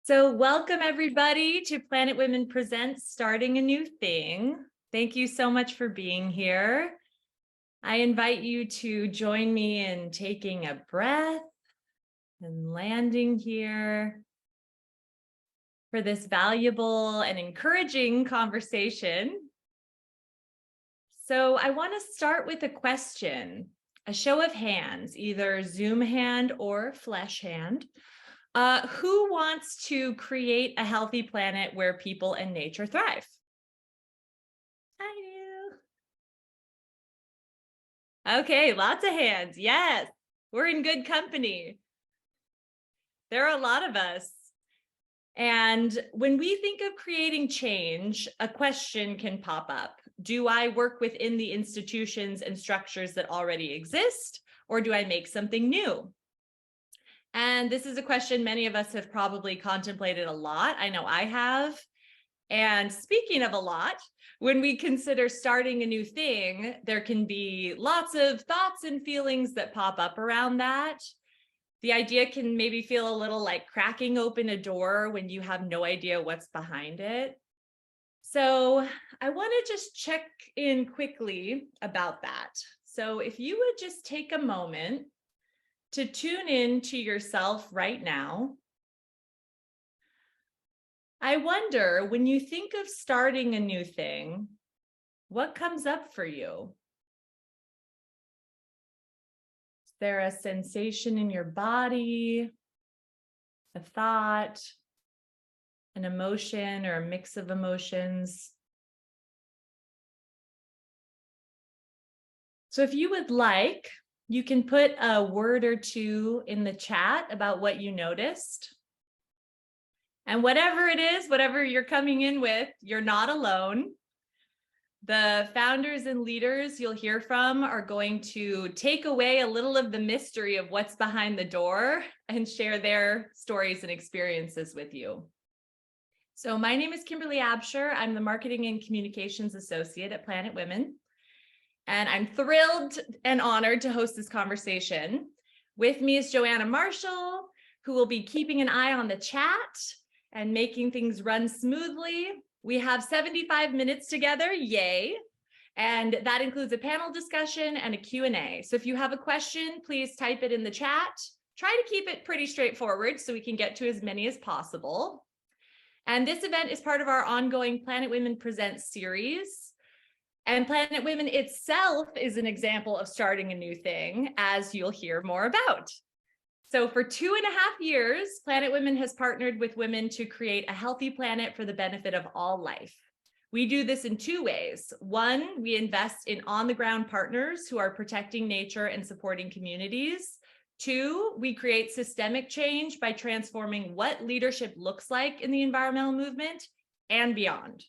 So welcome everybody to Planet Women Presents Starting a New Thing. Thank you so much for being here. I invite you to join me in taking a breath and landing here for this valuable and encouraging conversation. So I want to start with a question, a show of hands, either Zoom hand or flesh hand. Who wants to create a healthy planet where people and nature thrive? I do. Okay, lots of hands. Yes, we're in good company. There are a lot of us. And when we think of creating change, a question can pop up. Do I work within the institutions and structures that already exist, or do I make something new? And this is a question many of us have probably contemplated a lot. I know I have. And speaking of a lot, when we consider starting a new thing, there can be lots of thoughts and feelings that pop up around that. The idea can maybe feel a little like cracking open a door when you have no idea what's behind it. So I want to just check in quickly about that. So if you would just take a moment to tune in to yourself right now. I wonder, when you think of starting a new thing, what comes up for you? Is there a sensation in your body, a thought, an emotion, or a mix of emotions? So if you would like, you can put a word or two in the chat about what you noticed. And whatever it is, whatever you're coming in with, you're not alone. The founders and leaders you'll hear from are going to take away a little of the mystery of what's behind the door and share their stories and experiences with you. So my name is Kimberly Absher. I'm the Marketing and Communications Associate at Planet Women. And I'm thrilled and honored to host this conversation. With me is Joanna Marshall, who will be keeping an eye on the chat and making things run smoothly. We have 75 minutes together, yay. And that includes a panel discussion and a Q&A. So if you have a question, please type it in the chat. Try to keep it pretty straightforward so we can get to as many as possible. And this event is part of our ongoing Planet Women Presents series. And Planet Women itself is an example of starting a new thing, as you'll hear more about. So for 2.5 years, Planet Women has partnered with women to create a healthy planet for the benefit of all life. We do this in 2 ways. One, we invest in on-the-ground partners who are protecting nature and supporting communities. 2, we create systemic change by transforming what leadership looks like in the environmental movement and beyond.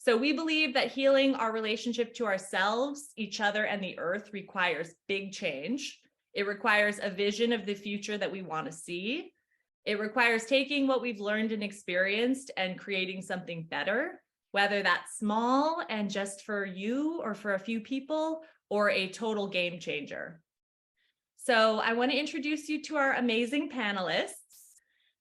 So we believe that healing our relationship to ourselves, each other, and the earth requires big change. It requires a vision of the future that we want to see. It requires taking what we've learned and experienced and creating something better, whether that's small and just for you or for a few people, or a total game changer. So I want to introduce you to our amazing panelists.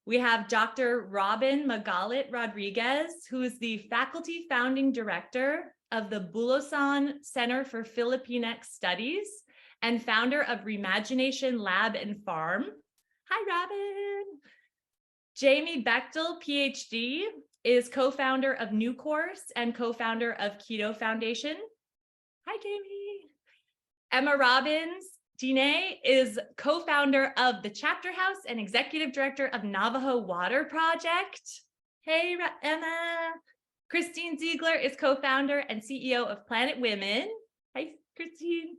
We have Dr. Robyn Magalit Rodriguez, who is the faculty founding director of the Bulosan Center for Filipinx Studies and founder of Remagination Lab and Farm. Hi, Robyn. Jamie Bechtel, Ph.D., is co-founder of New Course and co-founder of Kito Foundation. Hi, Jamie. Emma Robbins, Diné, is co-founder of the Chapter House and executive director of Navajo Water Project. Hey, Emma. Christine Ziegler is co-founder and CEO of Planet Women. Hi, Christine.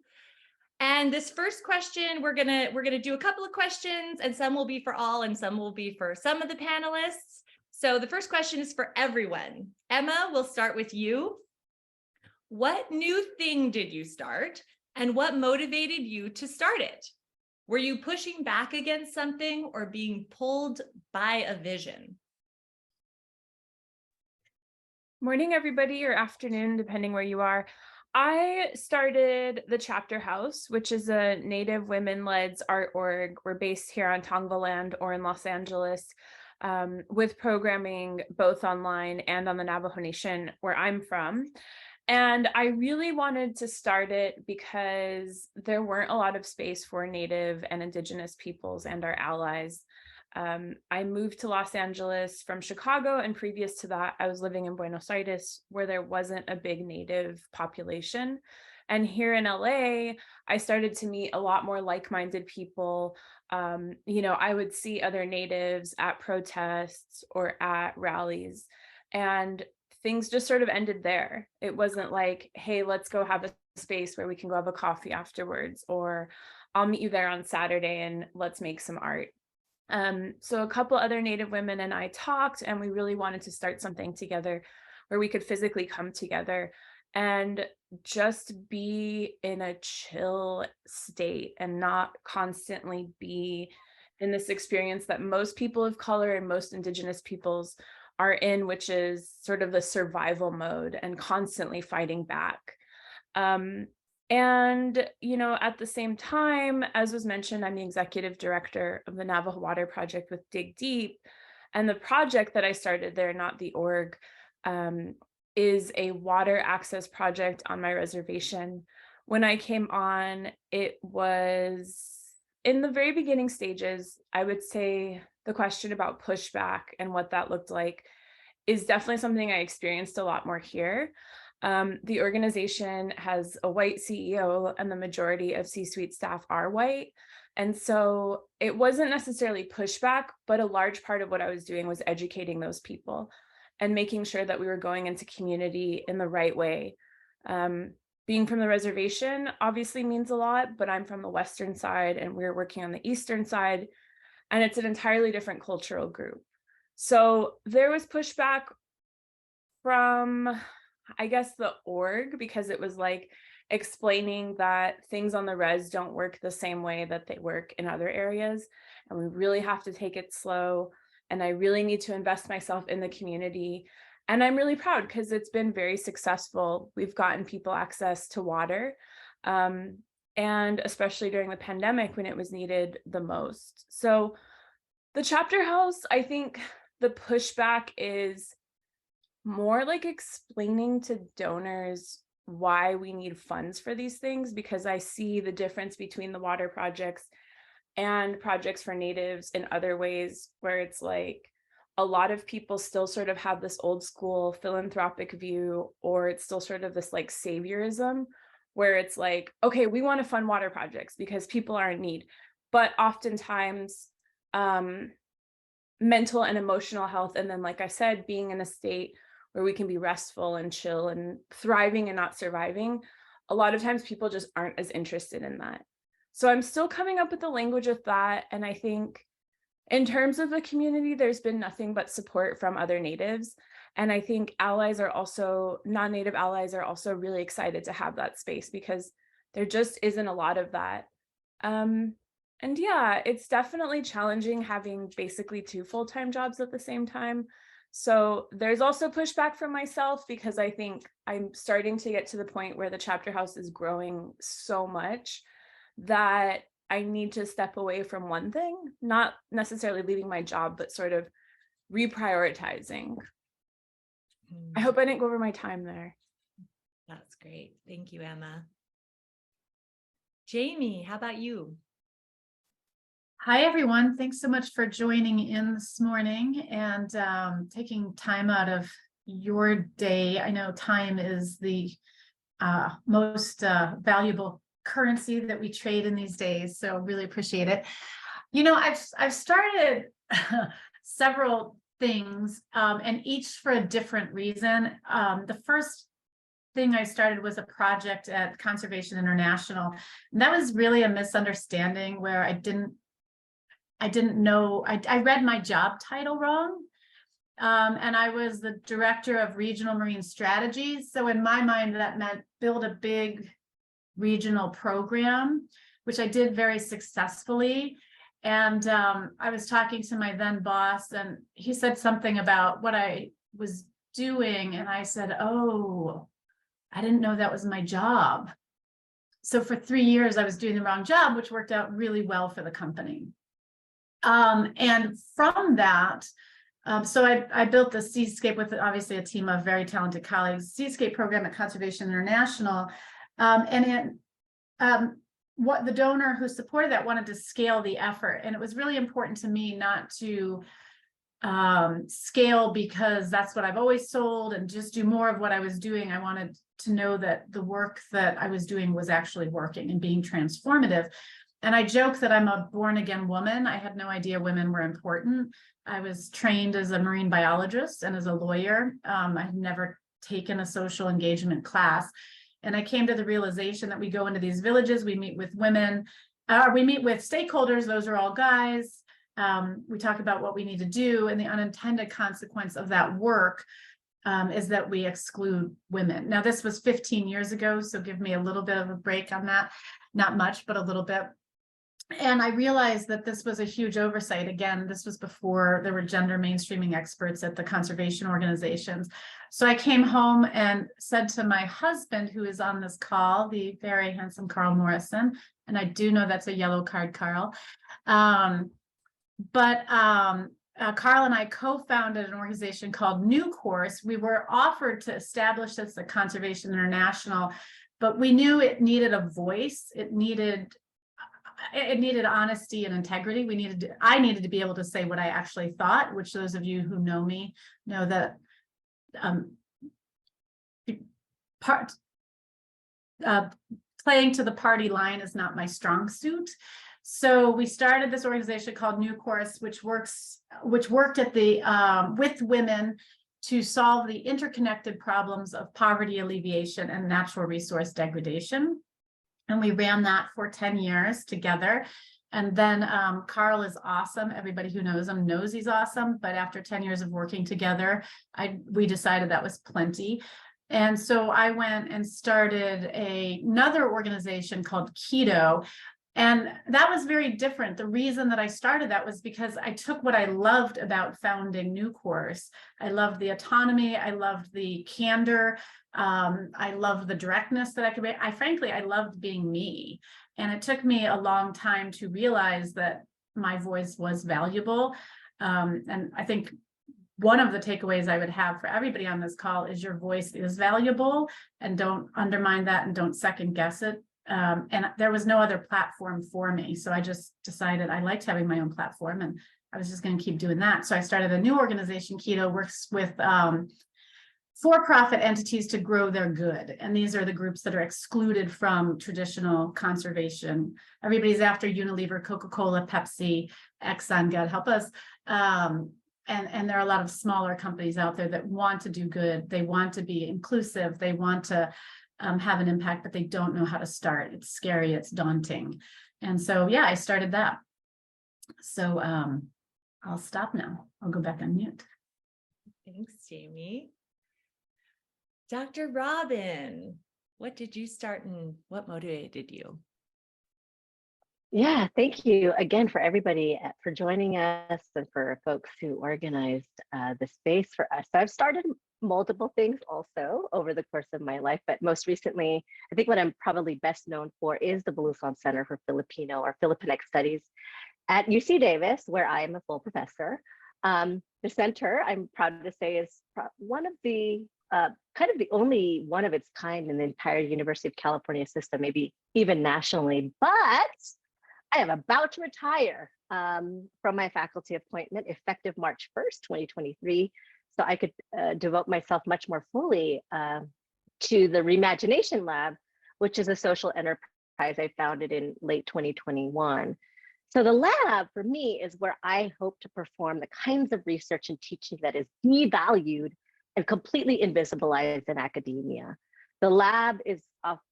And this first question, we're gonna do a couple of questions, and some will be for all and some will be for some of the panelists. So the first question is for everyone. Emma, we'll start with you. What new thing did you start? And what motivated you to start it? Were you pushing back against something or being pulled by a vision? Morning, everybody, or afternoon, depending where you are. I started the Chapter House, which is a Native women-led art org. We're based here on Tongva land or in Los Angeles. with programming both online and on the Navajo Nation where I'm from. And I really wanted to start it because there weren't a lot of space for Native and Indigenous peoples and our allies. I moved to Los Angeles from Chicago, and previous to that, I was living in Buenos Aires, where there wasn't a big Native population. And here in LA, I started to meet a lot more like-minded people. I would see other Natives at protests or at rallies, and things just sort of ended there. It wasn't like, hey, let's go have a space where we can go have a coffee afterwards, or I'll meet you there on Saturday and let's make some art. So a couple other Native women and I talked, and we really wanted to start something together where we could physically come together and just be in a chill state and not constantly be in this experience that most people of color and most Indigenous peoples are in, which is sort of the survival mode and constantly fighting back. At the same time, as was mentioned, I'm the executive director of the Navajo Water Project with Dig Deep. And the project that I started there, not the org, is a water access project on my reservation. When I came on, it was in the very beginning stages. I would say the question about pushback and what that looked like is definitely something I experienced a lot more here. The organization has a white CEO, and the majority of C-suite staff are white. And so it wasn't necessarily pushback, but a large part of what I was doing was educating those people and making sure that we were going into community in the right way. Being from the reservation obviously means a lot, but I'm from the Western side and we're working on the Eastern side, and it's an entirely different cultural group. So there was pushback from, I guess, the org, because it was like explaining that things on the res don't work the same way that they work in other areas. And we really have to take it slow. And I really need to invest myself in the community. And I'm really proud because it's been very successful. We've gotten people access to water, and especially during the pandemic when it was needed the most. So the chapter house, I think the pushback is more like explaining to donors why we need funds for these things, because I see the difference between the water projects and projects for Natives in other ways, where it's like a lot of people still sort of have this old school philanthropic view, or it's still sort of this like saviorism where it's like, okay, we want to fund water projects because people are in need. But oftentimes, mental and emotional health, and then, like I said, being in a state where we can be restful and chill and thriving and not surviving, a lot of times people just aren't as interested in that. So I'm still coming up with the language of that. And I think in terms of the community, there's been nothing but support from other Natives. And I think allies are also, non-Native allies are also really excited to have that space, because there just isn't a lot of that. And yeah, it's definitely challenging having basically 2 full-time jobs at the same time. So there's also pushback from myself, because I think I'm starting to get to the point where the chapter house is growing so much that I need to step away from one thing, not necessarily leaving my job, but sort of reprioritizing. I hope I didn't go over my time there. That's great. Thank you, Emma. Jamie, how about you? Hi, everyone. Thanks so much for joining in this morning and taking time out of your day. I know time is the most valuable currency that we trade in these days, so really appreciate it. I've started several things, and each for a different reason. The first thing I started was a project at Conservation International, and that was really a misunderstanding where I didn't know, I read my job title wrong. And I was the director of regional marine strategies. So in my mind, that meant build a big regional program, which I did very successfully. And I was talking to my then boss, and he said something about what I was doing. And I said, oh, I didn't know that was my job. So for 3 years, I was doing the wrong job, which worked out really well for the company. And from that, so I built the Seascape with obviously a team of very talented colleagues, Seascape program at Conservation International. What the donor who supported that wanted to scale the effort. And it was really important to me not to scale because that's what I've always sold and just do more of what I was doing. I wanted to know that the work that I was doing was actually working and being transformative. And I joke that I'm a born again woman. I had no idea women were important. I was trained as a marine biologist and as a lawyer. I had never taken a social engagement class. And I came to the realization that we go into these villages, we meet with women, we meet with stakeholders, those are all guys. We talk about what we need to do, and the unintended consequence of that work is that we exclude women. Now, this was 15 years ago, so give me a little bit of a break on that. Not much, but a little bit. And I realized that this was a huge oversight. Again, this was before there were gender mainstreaming experts at the conservation organizations. So I came home and said to my husband, who is on this call, the very handsome Carl Morrison, and I do know that's a yellow card, Carl. Carl and I co-founded an organization called New Course. We were offered to establish this at Conservation International, but we knew it needed a voice. It needed honesty and integrity. I needed to be able to say what I actually thought, which those of you who know me know that playing to the party line is not my strong suit. So we started this organization called New Course, which worked at with women to solve the interconnected problems of poverty alleviation and natural resource degradation. And we ran that for 10 years together. And then Carl is awesome. Everybody who knows him knows he's awesome. But after 10 years of working together, we decided that was plenty. And so I went and started another organization called Kito. And that was very different. The reason that I started that was because I took what I loved about founding New Course. I loved the autonomy. I loved the candor. I loved the directness that I could be. Frankly, I loved being me. And it took me a long time to realize that my voice was valuable. And I think one of the takeaways I would have for everybody on this call is your voice is valuable, and don't undermine that and don't second guess it. And there was no other platform for me. So I just decided I liked having my own platform, and I was just going to keep doing that. So I started a new organization. Kito works with for-profit entities to grow their good. And these are the groups that are excluded from traditional conservation. Everybody's after Unilever, Coca-Cola, Pepsi, Exxon, God help us. And there are a lot of smaller companies out there that want to do good. They want to be inclusive. They want to have an impact, but they don't know how to start. It's scary. It's daunting. And so, yeah, I started that. So I'll stop now. I'll go back on mute. Thanks, Jamie. Dr. Robyn, what did you start and what motivated you? Yeah, thank you again for everybody for joining us and for folks who organized the space for us. So I've started multiple things also over the course of my life, but most recently, I think what I'm probably best known for is the Bulosan Center for Filipino or Filipinx Studies at UC Davis, where I am a full professor. The center, I'm proud to say, is one of the kind of the only one of its kind in the entire University of California system, maybe even nationally, but I am about to retire from my faculty appointment effective March 1st, 2023. So I could devote myself much more fully to the Remagination Lab, which is a social enterprise I founded in late 2021. So the lab for me is where I hope to perform the kinds of research and teaching that is devalued and completely invisibilized in academia. The lab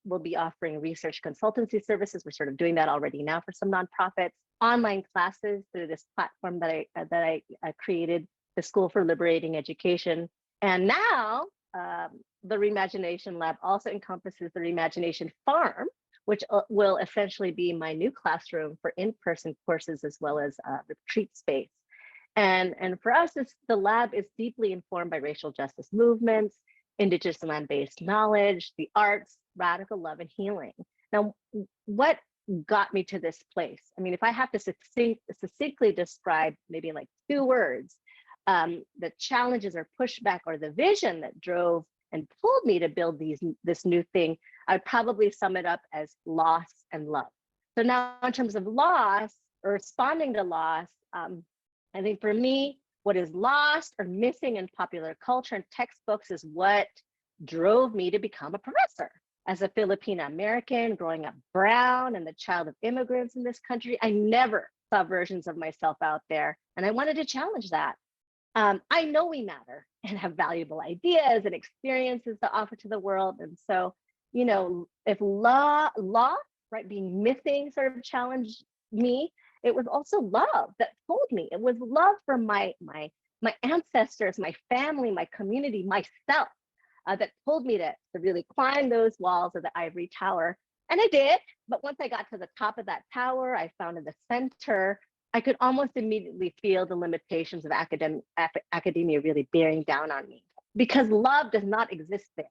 will be offering research consultancy services. We're sort of doing that already now for some nonprofits, online classes through this platform that I created, the School for Liberating Education. And now the Remagination Lab also encompasses the Remagination Farm, which will essentially be my new classroom for in-person courses as well as retreat space. And for us, the lab is deeply informed by racial justice movements, Indigenous land-based knowledge, the arts, radical love, and healing. Now, what got me to this place. I mean, if I have to succinctly describe maybe like 2 words, the challenges or pushback or the vision that drove and pulled me to build this new thing, I'd probably sum it up as loss and love. So now in terms of loss or responding to loss, I think for me, what is lost or missing in popular culture and textbooks is what drove me to become a professor. As a Filipino American, growing up brown and the child of immigrants in this country, I never saw versions of myself out there. And I wanted to challenge that. I know we matter and have valuable ideas and experiences to offer to the world. And so, you know, if law, right, being missing sort of challenged me, it was also love that pulled me. It was love for my ancestors, my family, my community, myself, that pulled me to really climb those walls of the ivory tower. And I did, but once I got to the top of that tower, I found in the center, I could almost immediately feel the limitations of academia really bearing down on me, because love does not exist there.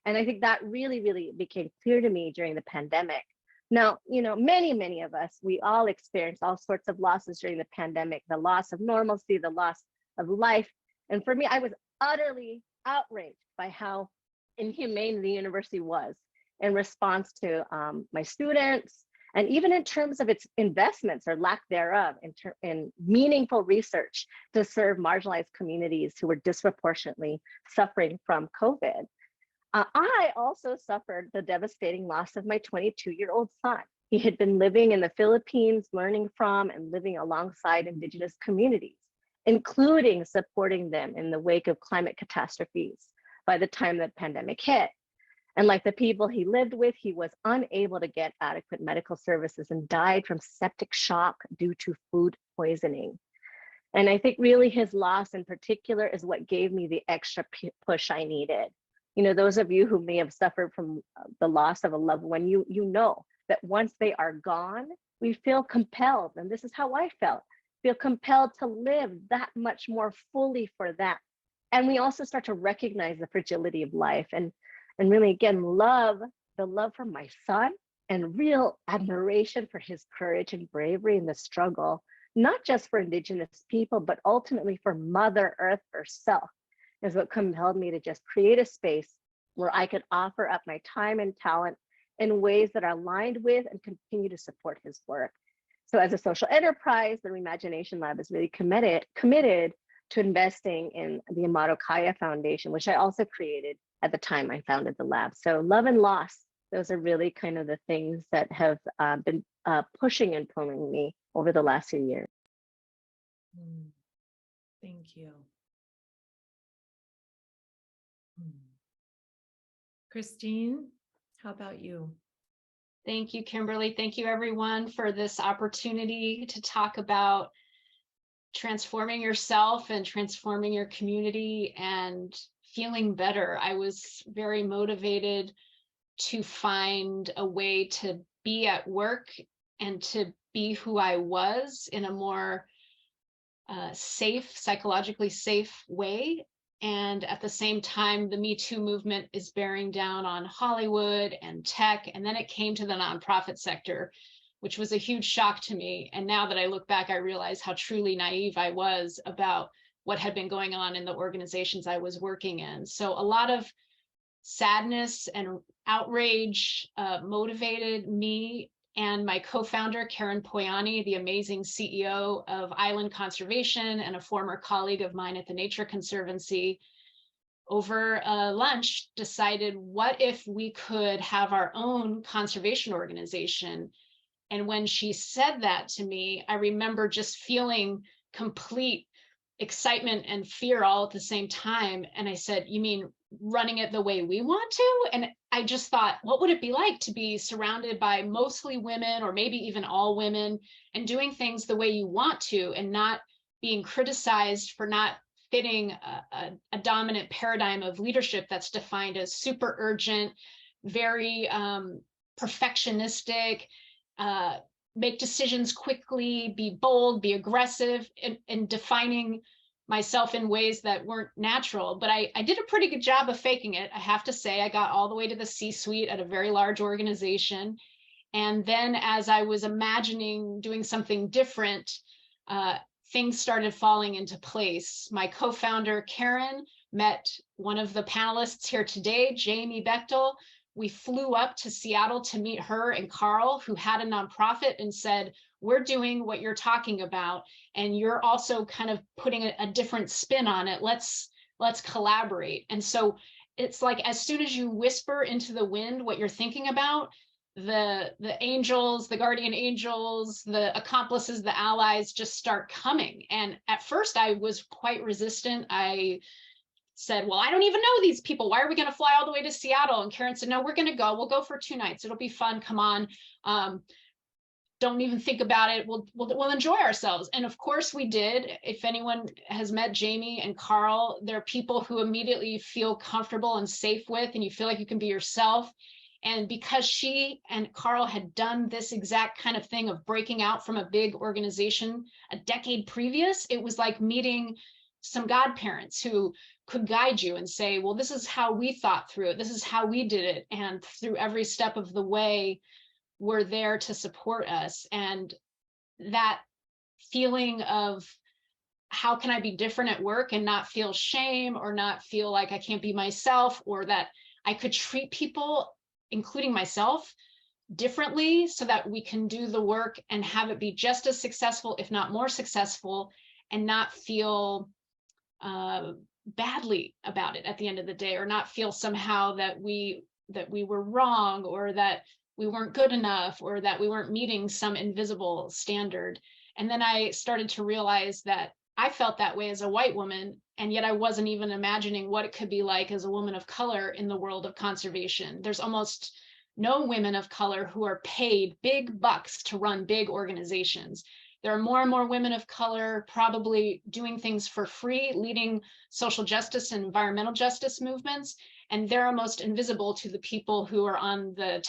And I think that really, really became clear to me during the pandemic. Now, you know, many of us, we all experienced all sorts of losses during the pandemic, the loss of normalcy, the loss of life. And for me, I was utterly outraged by how inhumane the university was in response to my students, and even in terms of its investments or lack thereof in meaningful research to serve marginalized communities who were disproportionately suffering from COVID. I also suffered the devastating loss of my 22-year-old son. He had been living in the Philippines, learning from and living alongside Indigenous communities, including supporting them in the wake of climate catastrophes by the time the pandemic hit. And like the people he lived with, he was unable to get adequate medical services and died from septic shock due to food poisoning. And I think really his loss in particular is what gave me the extra push I needed. You know, those of you who may have suffered from the loss of a loved one, you know that once they are gone, we feel compelled, and this is how I felt, feel compelled to live that much more fully for them. And we also start to recognize the fragility of life and really, again, the love for my son and real admiration for his courage and bravery in the struggle, not just for Indigenous people, but ultimately for Mother Earth herself, is what compelled me to just create a space where I could offer up my time and talent in ways that are aligned with and continue to support his work. So as a social enterprise, the Remagination Lab is really committed to investing in the Amado Kaya Foundation, which I also created at the time I founded the lab. So love and loss, those are really kind of the things that have been pushing and pulling me over the last few years. Thank you. Christine, how about you? Thank you, Kimberly. Thank you, everyone, for this opportunity to talk about transforming yourself and transforming your community and feeling better. I was very motivated to find a way to be at work and to be who I was in a more safe, psychologically safe way. And at the same time, the Me Too movement is bearing down on Hollywood and tech. And then it came to the nonprofit sector, which was a huge shock to me. And now that I look back, I realize how truly naive I was about what had been going on in the organizations I was working in. So a lot of sadness and outrage motivated me and my co-founder, Karen Poyani, the amazing CEO of Island Conservation and a former colleague of mine at the Nature Conservancy, over lunch decided, what if we could have our own conservation organization? And when she said that to me, I remember just feeling complete excitement and fear all at the same time. And I said, you mean running it the way we want to? And I just thought, what would it be like to be surrounded by mostly women, or maybe even all women, and doing things the way you want to, and not being criticized for not fitting a dominant paradigm of leadership that's defined as super urgent, very perfectionistic, make decisions quickly, be bold, be aggressive, and defining myself in ways that weren't natural. But I did a pretty good job of faking it. I have to say, I got all the way to the C-suite at a very large organization. And then as I was imagining doing something different, things started falling into place. My co-founder, Karen, met one of the panelists here today, Jamie Bechtel. We flew up to Seattle to meet her and Carl, who had a nonprofit, and said, we're doing what you're talking about, and you're also kind of putting a different spin on it. Let's collaborate. And so it's like, as soon as you whisper into the wind what you're thinking about, the angels, the guardian angels, the accomplices, the allies just start coming. And at first I was quite resistant. I said, well, I don't even know these people. Why are we going to fly all the way to Seattle? And Karen said, no, we're going to go. We'll go for 2 nights. It'll be fun. Come on. Don't even think about it. We'll enjoy ourselves. And of course we did. If anyone has met Jamie and Carl, they're people who immediately you feel comfortable and safe with, and you feel like you can be yourself. And because she and Carl had done this exact kind of thing of breaking out from a big organization a decade previous, it was like meeting some godparents who could guide you and say, well, this is how we thought through it. This is how we did it. And through every step of the way, we're there to support us. And that feeling of how can I be different at work and not feel shame or not feel like I can't be myself, or that I could treat people, including myself, differently so that we can do the work and have it be just as successful, if not more successful, and not feel badly about it at the end of the day, or not feel somehow that we were wrong, or that we weren't good enough, or that we weren't meeting some invisible standard. And then I started to realize that I felt that way as a white woman, and yet I wasn't even imagining what it could be like as a woman of color in the world of conservation. There's almost no women of color who are paid big bucks to run big organizations. There are more and more women of color probably doing things for free, leading social justice and environmental justice movements, and they're almost invisible to the people who are on the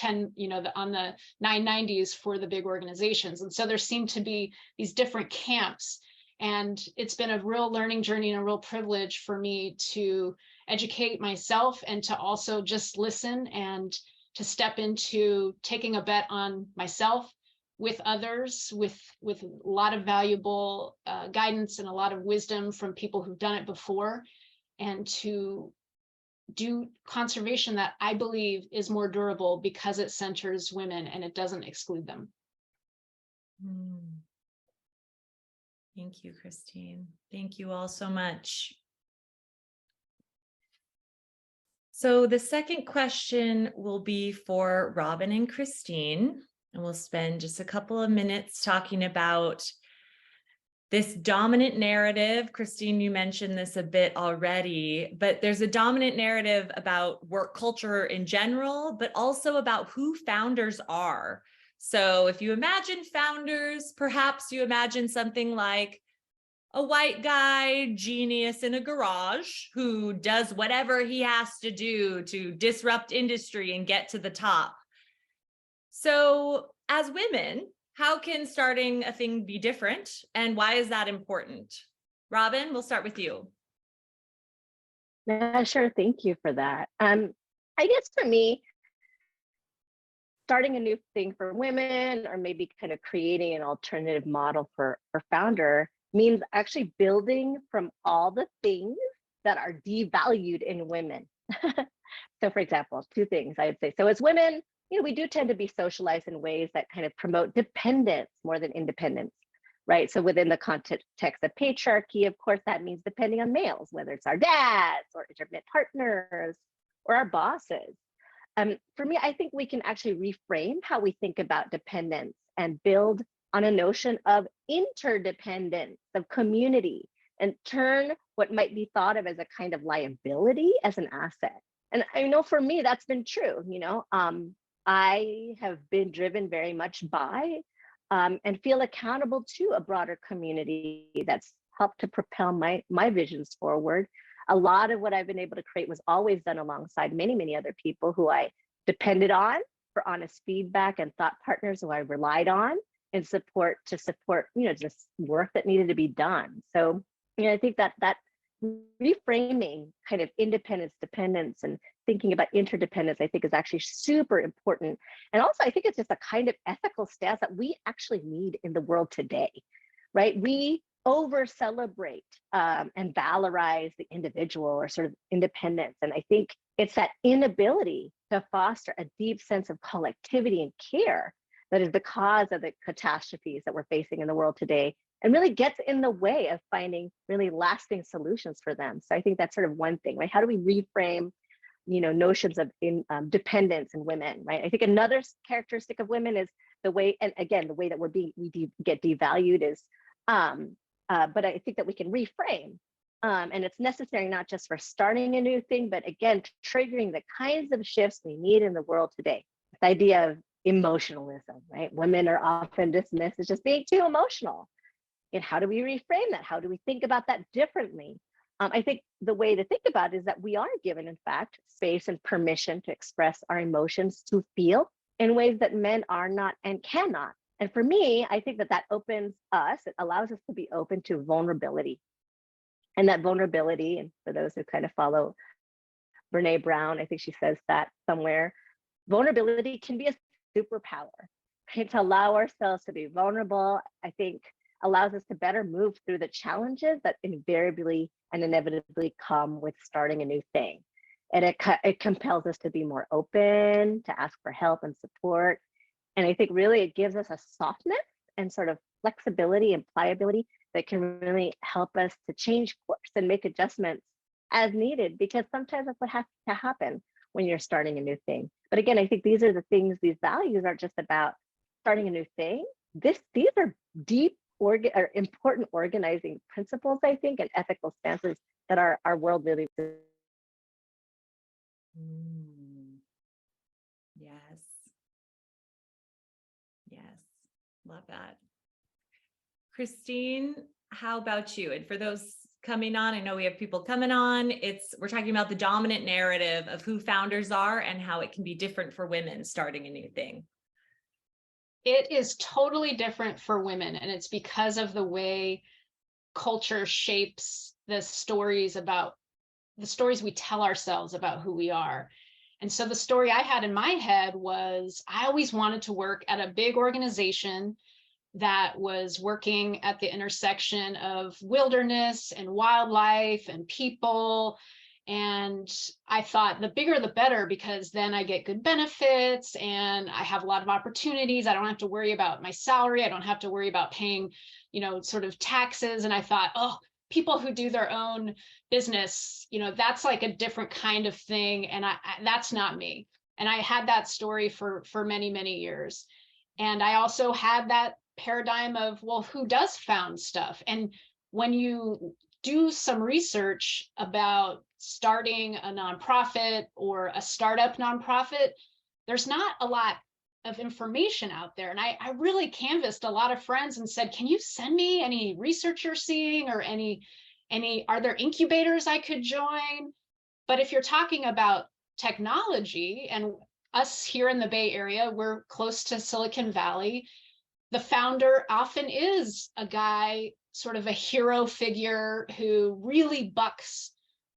990s for the big organizations. And so there seem to be these different camps. And it's been a real learning journey and a real privilege for me to educate myself and to also just listen and to step into taking a bet on myself with others, with a lot of valuable guidance and a lot of wisdom from people who've done it before, and to do conservation that I believe is more durable because it centers women and it doesn't exclude them. Thank you, Christine. Thank you all so much. So the second question will be for Robyn and Christine, and we'll spend just a couple of minutes talking about this dominant narrative. Christine, you mentioned this a bit already, but there's a dominant narrative about work culture in general, but also about who founders are. So if you imagine founders, perhaps you imagine something like a white guy genius in a garage who does whatever he has to do to disrupt industry and get to the top. So as women, how can starting a thing be different, and why is that important? Robyn, we'll start with you. Yeah, sure. Thank you for that. I guess for me, starting a new thing for women, or maybe kind of creating an alternative model for founder, means actually building from all the things that are devalued in women. So for example, 2 things I would say. So as women, we do tend to be socialized in ways that kind of promote dependence more than independence, right? So within the context of patriarchy, of course, that means depending on males, whether it's our dads or intermittent partners or our bosses. For me, I think we can actually reframe how we think about dependence and build on a notion of interdependence, of community, and turn what might be thought of as a kind of liability as an asset. And I know for me, that's been true. I have been driven very much by and feel accountable to a broader community that's helped to propel my visions forward. A lot of what I've been able to create was always done alongside many, many other people who I depended on for honest feedback, and thought partners who I relied on and support, just work that needed to be done. So, I think that reframing kind of independence, dependence, and thinking about interdependence, I think, is actually super important. And also, I think it's just a kind of ethical stance that we actually need in the world today, right? We over celebrate and valorize the individual or sort of independence. And I think it's that inability to foster a deep sense of collectivity and care that is the cause of the catastrophes that we're facing in the world today, and really gets in the way of finding really lasting solutions for them. So I think that's sort of one thing, right? How do we reframe, notions of dependence in women, right? I think another characteristic of women is the way, and again, the way that we get devalued is, but I think that we can reframe, and it's necessary not just for starting a new thing, but again, triggering the kinds of shifts we need in the world today. The idea of emotionalism, right? Women are often dismissed as just being too emotional. And how do we reframe that? How do we think about that differently? I think the way to think about it is that we are given, in fact, space and permission to express our emotions, to feel in ways that men are not and cannot. And for me, I think that that opens us, it allows us to be open to vulnerability. And that vulnerability, and for those who kind of follow Brene Brown, I think she says that somewhere, vulnerability can be a superpower, right? To allow ourselves to be vulnerable, I think allows us to better move through the challenges that invariably and inevitably come with starting a new thing. And it compels us to be more open, to ask for help and support. And I think really it gives us a softness and sort of flexibility and pliability that can really help us to change course and make adjustments as needed, because sometimes that's what has to happen when you're starting a new thing. But again, I think these are the things, these values aren't just about starting a new thing. These are deep or important organizing principles, I think, and ethical stances that our world really. Yes. Yes. Love that. Christine, how about you? And for those coming on, I know we have people coming on. We're talking about the dominant narrative of who founders are and how it can be different for women starting a new thing. It is totally different for women, and it's because of the way culture shapes the stories we tell ourselves about who we are. And so the story I had in my head was I always wanted to work at a big organization that was working at the intersection of wilderness and wildlife and people. And I thought the bigger the better, because then I get good benefits and I have a lot of opportunities. I don't have to worry about my salary. I don't have to worry about paying, sort of taxes. And I thought, oh, people who do their own business, that's like a different kind of thing. And that's not me. And I had that story for many, many years. And I also had that paradigm of, well, who does found stuff? And when you do some research about starting a nonprofit or a startup nonprofit, there's not a lot of information out there. And I really canvassed a lot of friends and said, can you send me any research you're seeing, or are there incubators I could join? But if you're talking about technology, and us here in the Bay Area, we're close to Silicon Valley, the founder often is a guy, sort of a hero figure, who really bucks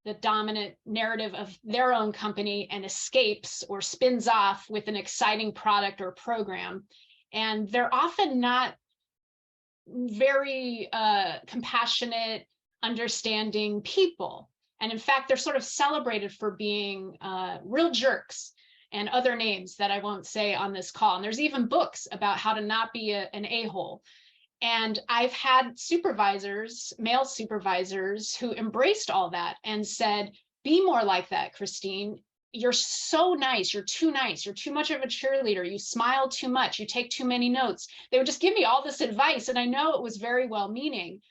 the dominant narrative of their own company and escapes or spins off with an exciting product or program. And they're often not very compassionate, understanding people. And in fact, they're sort of celebrated for being real jerks, and other names that I won't say on this call. And there's even books about how to not be an a-hole. And I've had supervisors, male supervisors, who embraced all that and said, be more like that, Christine. You're so nice. You're too nice. You're too much of a cheerleader. You smile too much. You take too many notes. They would just give me all this advice. And I know it was very well-meaning.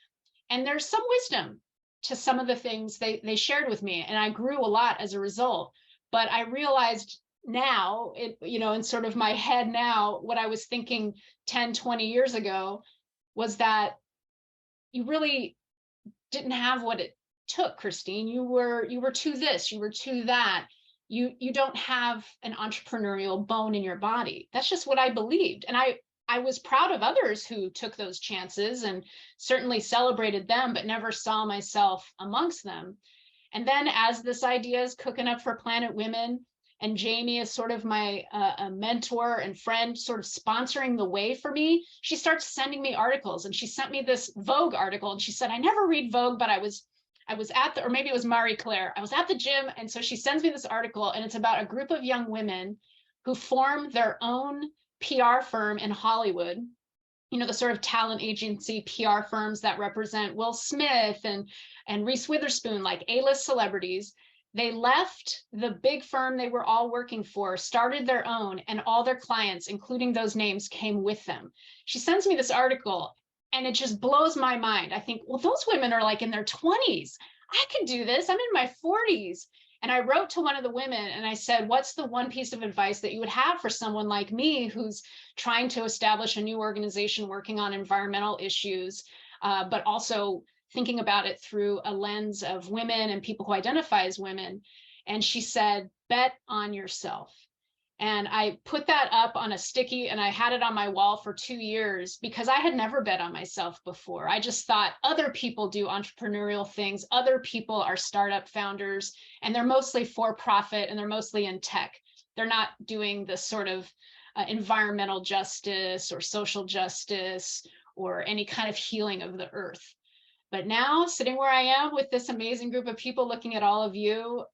And there's some wisdom to some of the things they shared with me. And I grew a lot as a result. But I realized now, in sort of my head now, what I was thinking 10, 20 years ago was that you really didn't have what it took, Christine. You were too this, you were too that. You don't have an entrepreneurial bone in your body. That's just what I believed. And I was proud of others who took those chances and certainly celebrated them, but never saw myself amongst them. And then as this idea is cooking up for Planet Women, and Jamie is sort of my a mentor and friend, sort of sponsoring the way for me, she starts sending me articles. And she sent me this Vogue article, and she said, I never read Vogue, but I was at the, or maybe it was Marie Claire, I was at the gym. And so she sends me this article, and it's about a group of young women who form their own PR firm in Hollywood. You know, the sort of talent agency PR firms that represent Will Smith and Reese Witherspoon, like A-list celebrities. They left the big firm they were all working for, started their own, and all their clients, including those names, came with them. She sends me this article, and it just blows my mind. I think, well, those women are like in their 20s. I could do this. I'm in my 40s. And I wrote to one of the women and I said, what's the one piece of advice that you would have for someone like me who's trying to establish a new organization working on environmental issues, but also thinking about it through a lens of women and people who identify as women? And she said, bet on yourself. And I put that up on a sticky, and I had it on my wall for 2 years because I had never bet on myself before. I just thought other people do entrepreneurial things. Other people are startup founders, and they're mostly for profit, and they're mostly in tech. They're not doing the sort of environmental justice or social justice or any kind of healing of the earth. But now, sitting where I am with this amazing group of people looking at all of you,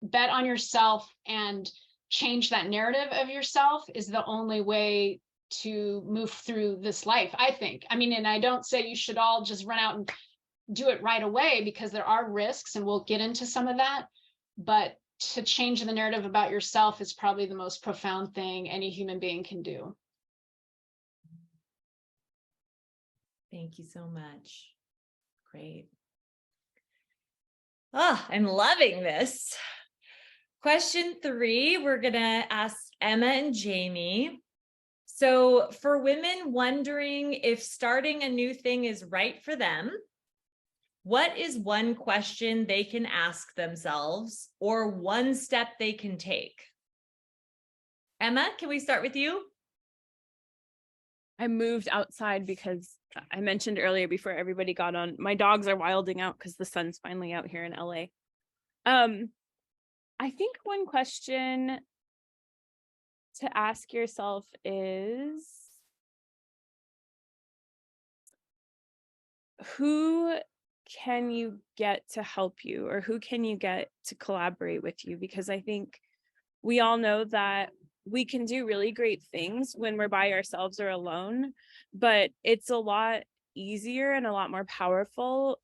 bet on yourself and change that narrative of yourself is the only way to move through this life, I think. I mean, and I don't say you should all just run out and do it right away, because there are risks, and we'll get into some of that. But to change the narrative about yourself is probably the most profound thing any human being can do. Thank you so much. Great. Oh, I'm loving this. Question 3, we're going to ask Emma and Jamie. So for women wondering if starting a new thing is right for them, what is one question they can ask themselves or one step they can take? Emma, can we start with you? I moved outside because I mentioned earlier before everybody got on, my dogs are wilding out because the sun's finally out here in LA. I think one question to ask yourself is, who can you get to help you, or who can you get to collaborate with you? Because I think we all know that we can do really great things when we're by ourselves or alone, but it's a lot easier and a lot more powerful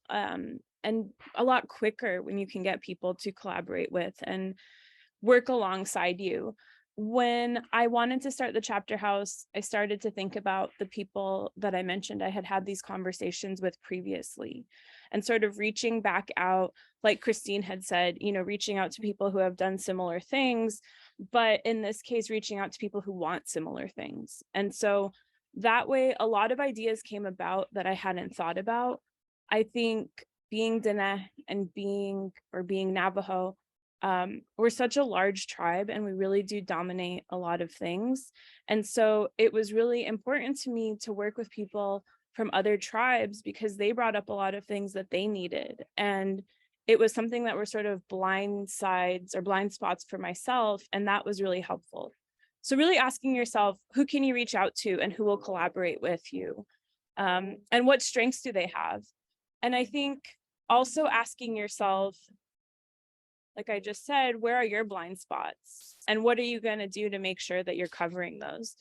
and a lot quicker when you can get people to collaborate with and work alongside you. When I wanted to start the chapter house, I started to think about the people that I mentioned I had had these conversations with previously, and sort of reaching back out, like Christine had said, you know, reaching out to people who have done similar things, but in this case, reaching out to people who want similar things. And so that way, a lot of ideas came about that I hadn't thought about. I think being Diné and being Navajo, we're such a large tribe, and we really do dominate a lot of things. And so it was really important to me to work with people from other tribes because they brought up a lot of things that they needed. And it was something that were sort of blind sides or blind spots for myself. And that was really helpful. So really asking yourself, who can you reach out to and who will collaborate with you? And what strengths do they have? And I think also asking yourself, like I just said, where are your blind spots? And what are you going to do to make sure that you're covering those?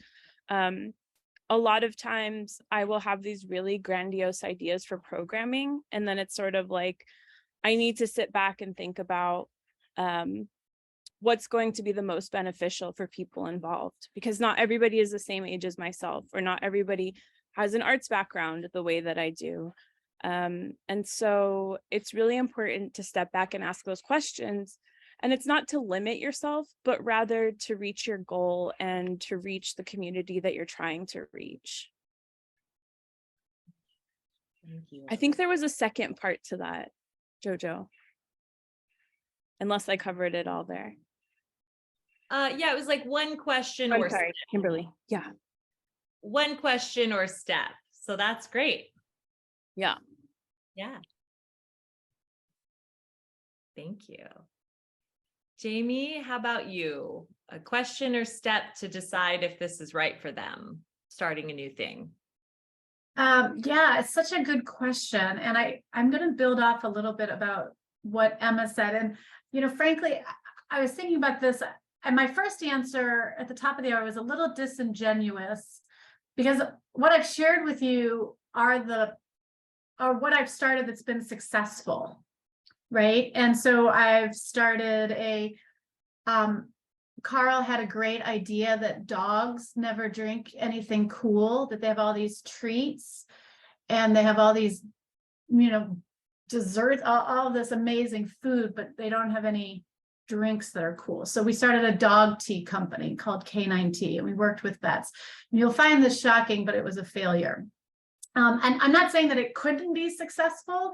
A lot of times I will have these really grandiose ideas for programming. And then it's sort of like, I need to sit back and think about what's going to be the most beneficial for people involved, because not everybody is the same age as myself, or not everybody has an arts background the way that I do. And so it's really important to step back and ask those questions. And it's not to limit yourself, but rather to reach your goal and to reach the community that you're trying to reach. Thank you. I think there was a second part to that, Jojo, unless I covered it all there. Yeah, it was like one question I'm or sorry, Kimberly. Yeah. one question or step. So that's great. Yeah. Yeah. Thank you. Jamie, how about you? A question or step to decide if this is right for them, starting a new thing? Yeah, it's such a good question. And I'm going to build off a little bit about what Emma said. And, frankly, I was thinking about this, and my first answer at the top of the hour was a little disingenuous, because what I've shared with you are what I've started that's been successful, right? And so I've started Carl had a great idea that dogs never drink anything cool, that they have all these treats and they have all these, desserts, all of this amazing food, but they don't have any drinks that are cool. So we started a dog tea company called K9 Tea, and we worked with vets. And you'll find this shocking, but it was a failure. And I'm not saying that it couldn't be successful.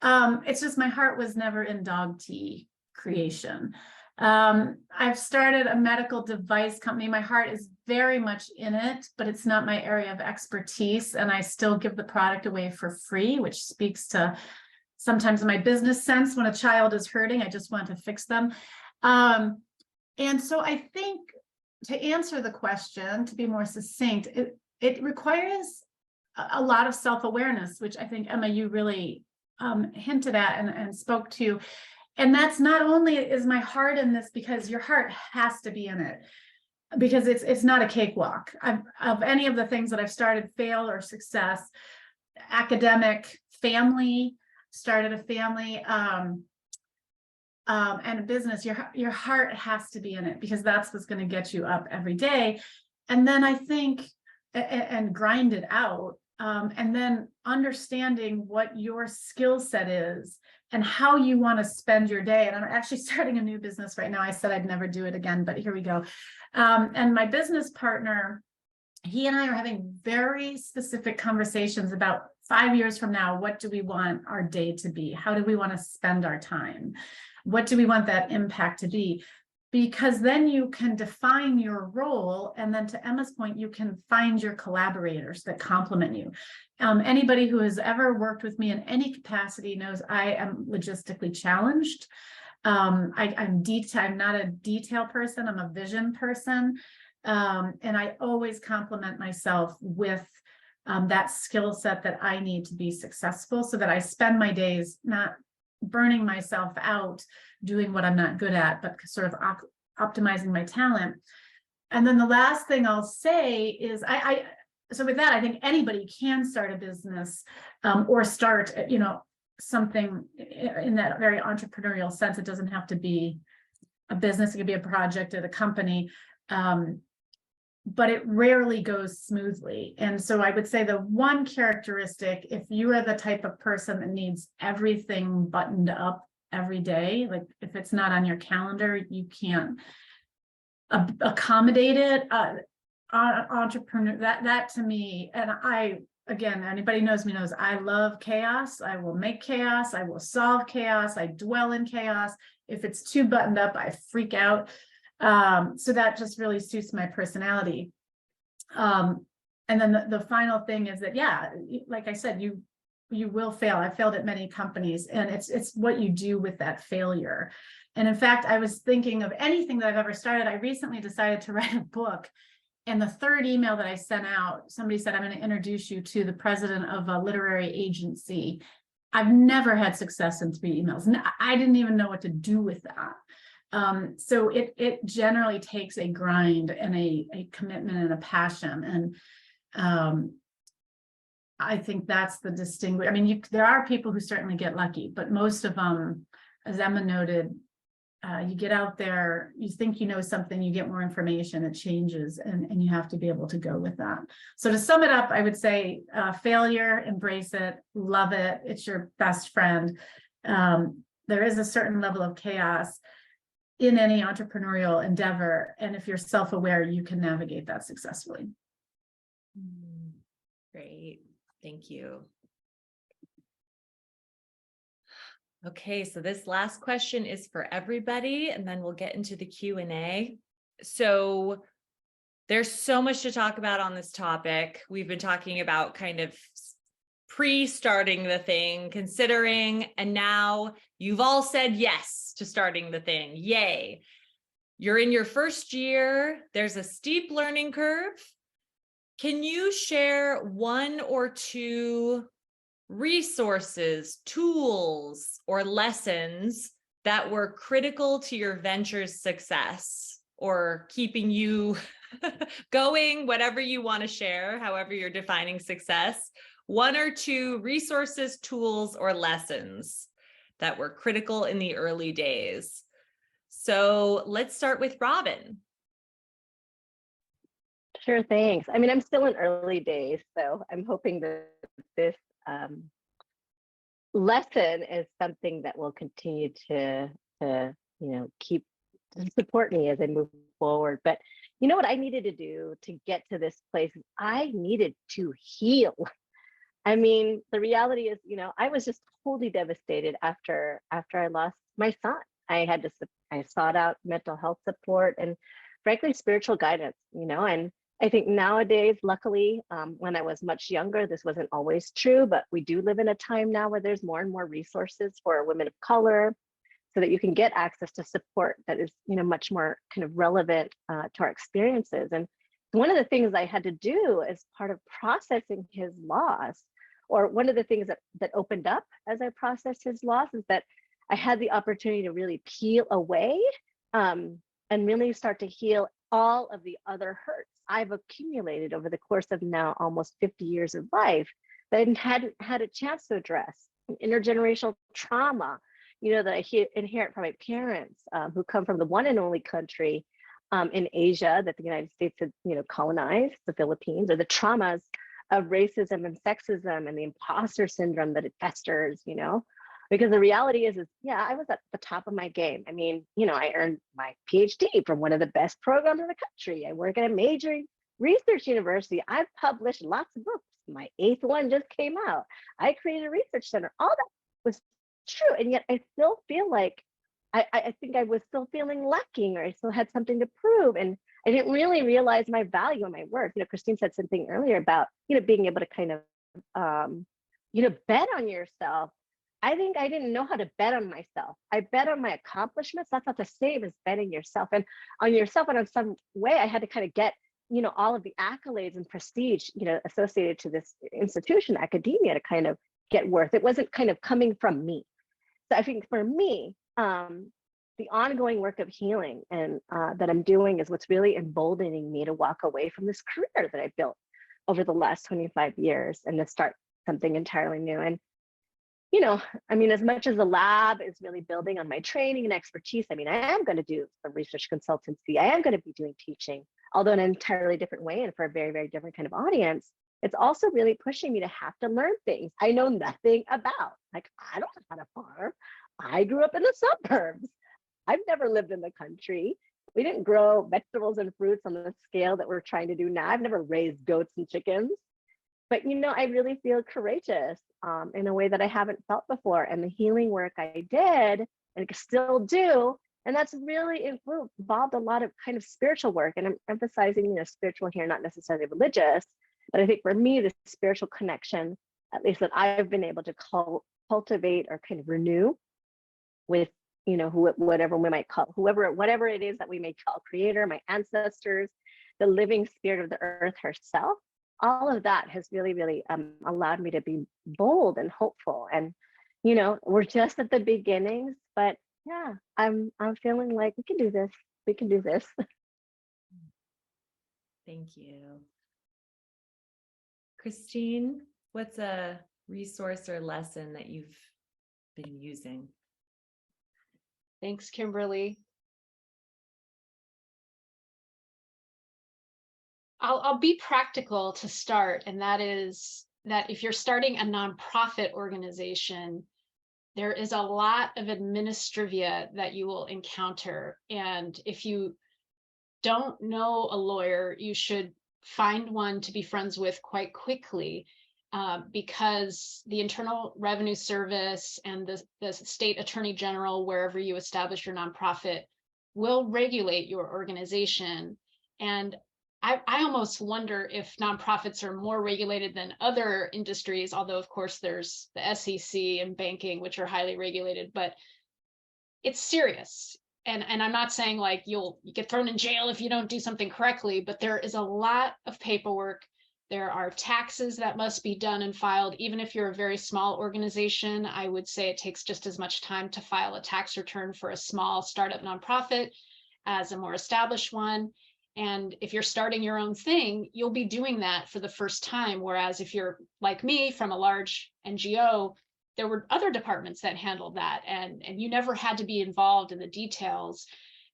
It's just my heart was never in dog tea creation. I've started a medical device company. My heart is very much in it, but it's not my area of expertise. And I still give the product away for free, which speaks to sometimes my business sense. When a child is hurting, I just want to fix them. And so I think, to answer the question, to be more succinct, it requires a lot of self-awareness, which I think, Emma, you really hinted at and spoke to. And that's not only is my heart in this, because your heart has to be in it, because it's not a cakewalk. Of any of the things that I've started, fail or success, academic, family, started a family, and a business, your heart has to be in it, because that's what's going to get you up every day. And then I think, and grind it out, and then understanding what your skill set is and how you want to spend your day. And I'm actually starting a new business right now. I said I'd never do it again, but here we go. And my business partner, he and I are having very specific conversations about 5 years from now. What do we want our day to be? How do we want to spend our time? What do we want that impact to be? Because then you can define your role. And then, to Emma's point, you can find your collaborators that complement you. Anybody who has ever worked with me in any capacity knows I am logistically challenged. I'm not a detail person. I'm a vision person. And I always complement myself with that skill set that I need to be successful, so that I spend my days not burning myself out doing what I'm not good at, but sort of optimizing my talent. And then the last thing I'll say is so with that, I think anybody can start a business, or start, something in that very entrepreneurial sense. It doesn't have to be a business. It could be a project at a company. But it rarely goes smoothly. And so I would say the one characteristic, if you are the type of person that needs everything buttoned up every day, like if it's not on your calendar, you can't accommodate it. Entrepreneur, that to me, and again, anybody knows me knows I love chaos. I will make chaos. I will solve chaos. I dwell in chaos. If it's too buttoned up, I freak out. So that just really suits my personality. And then the final thing is that, yeah, like I said, you will fail. I failed at many companies, and it's what you do with that failure. And in fact, I was thinking of anything that I've ever started. I recently decided to write a book, and the third email that I sent out, somebody said, I'm going to introduce you to the president of a literary agency. I've never had success in 3 emails. I didn't even know what to do with that. So it generally takes a grind and a commitment and a passion. And I think that's the distinguish. I mean, there are people who certainly get lucky, but most of them, as Emma noted, you get out there, you think you know something, you get more information, it changes, and you have to be able to go with that. So to sum it up, I would say failure, embrace it, love it. It's your best friend. There is a certain level of chaos in any entrepreneurial endeavor. And if you're self-aware, you can navigate that successfully. Great. Thank you. Okay, so this last question is for everybody, and then we'll get into the Q&A. So there's so much to talk about on this topic. We've been talking about kind of pre-starting the thing, considering, and now you've all said yes to starting the thing. Yay. You're in your first year. There's a steep learning curve. Can you share one or two resources, tools, or lessons that were critical to your venture's success or keeping you going, whatever you want to share, however you're defining success? One or two resources, tools, or lessons that were critical in the early days. So let's start with Robyn. Sure, thanks. I mean, I'm still in early days, so I'm hoping that this lesson is something that will continue to keep support me as I move forward. But you know what I needed to do to get to this place? I needed to heal. I mean, the reality is, I was just totally devastated after I lost my son. I sought out mental health support and frankly, spiritual guidance, and I think nowadays, luckily, when I was much younger, this wasn't always true, but we do live in a time now where there's more and more resources for women of color so that you can get access to support that is, much more kind of relevant to our experiences. And one of the things I had to do as part of processing his loss, or one of the things that opened up as I processed his loss, is that I had the opportunity to really peel away and really start to heal all of the other hurts I've accumulated over the course of now almost 50 years of life that I hadn't had a chance to address. Intergenerational trauma, that I inherit from my parents who come from the one and only country in Asia that the United States had, colonized, the Philippines, or the traumas of racism and sexism and the imposter syndrome that it festers, because the reality is, yeah, I was at the top of my game. I mean, I earned my Ph.D. from one of the best programs in the country. I work at a major research university. I've published lots of books. My 8th one just came out. I created a research center. All that was true. And yet I still feel like I think I was still feeling lacking, or I still had something to prove. And I didn't really realize my value and my worth. Christine said something earlier about, being able to kind of, bet on yourself. I think I didn't know how to bet on myself. I bet on my accomplishments. That's not the same as betting yourself and on yourself. And in some way, I had to kind of get, all of the accolades and prestige, associated to this institution, academia, to kind of get worth. It wasn't kind of coming from me. So I think for me, the ongoing work of healing and that I'm doing is what's really emboldening me to walk away from this career that I built over the last 25 years and to start something entirely new. And I mean, as much as the lab is really building on my training and expertise, I mean, I am going to do some research consultancy. I am going to be doing teaching, although in an entirely different way and for a very, very different kind of audience. It's also really pushing me to have to learn things I know nothing about. Like, I don't know how to farm. I grew up in the suburbs. I've never lived in the country. We didn't grow vegetables and fruits on the scale that we're trying to do now. I've never raised goats and chickens. But, I really feel courageous in a way that I haven't felt before. And the healing work I did and still do, and that's really involved a lot of kind of spiritual work. And I'm emphasizing, spiritual here, not necessarily religious. But I think for me, the spiritual connection, at least that I've been able to cultivate or kind of renew with, whatever we might call, whatever it is that we may call creator, my ancestors, the living spirit of the earth herself. All of that has really, really allowed me to be bold and hopeful. And, we're just at the beginnings, but yeah, I'm feeling like we can do this. We can do this. Thank you. Christine, what's a resource or lesson that you've been using? Thanks, Kimberly. I'll be practical to start, and that is that if you're starting a nonprofit organization, there is a lot of administrivia that you will encounter. And if you don't know a lawyer, you should find one to be friends with quite quickly, because the Internal Revenue Service and the state attorney general, wherever you establish your nonprofit, will regulate your organization. And I almost wonder if nonprofits are more regulated than other industries, although of course there's the SEC and banking, which are highly regulated, but it's serious. And I'm not saying like you get thrown in jail if you don't do something correctly, but there is a lot of paperwork. There are taxes that must be done and filed. Even if you're a very small organization, I would say it takes just as much time to file a tax return for a small startup nonprofit as a more established one. And if you're starting your own thing, you'll be doing that for the first time. Whereas if you're like me from a large NGO, there were other departments that handled that, and you never had to be involved in the details.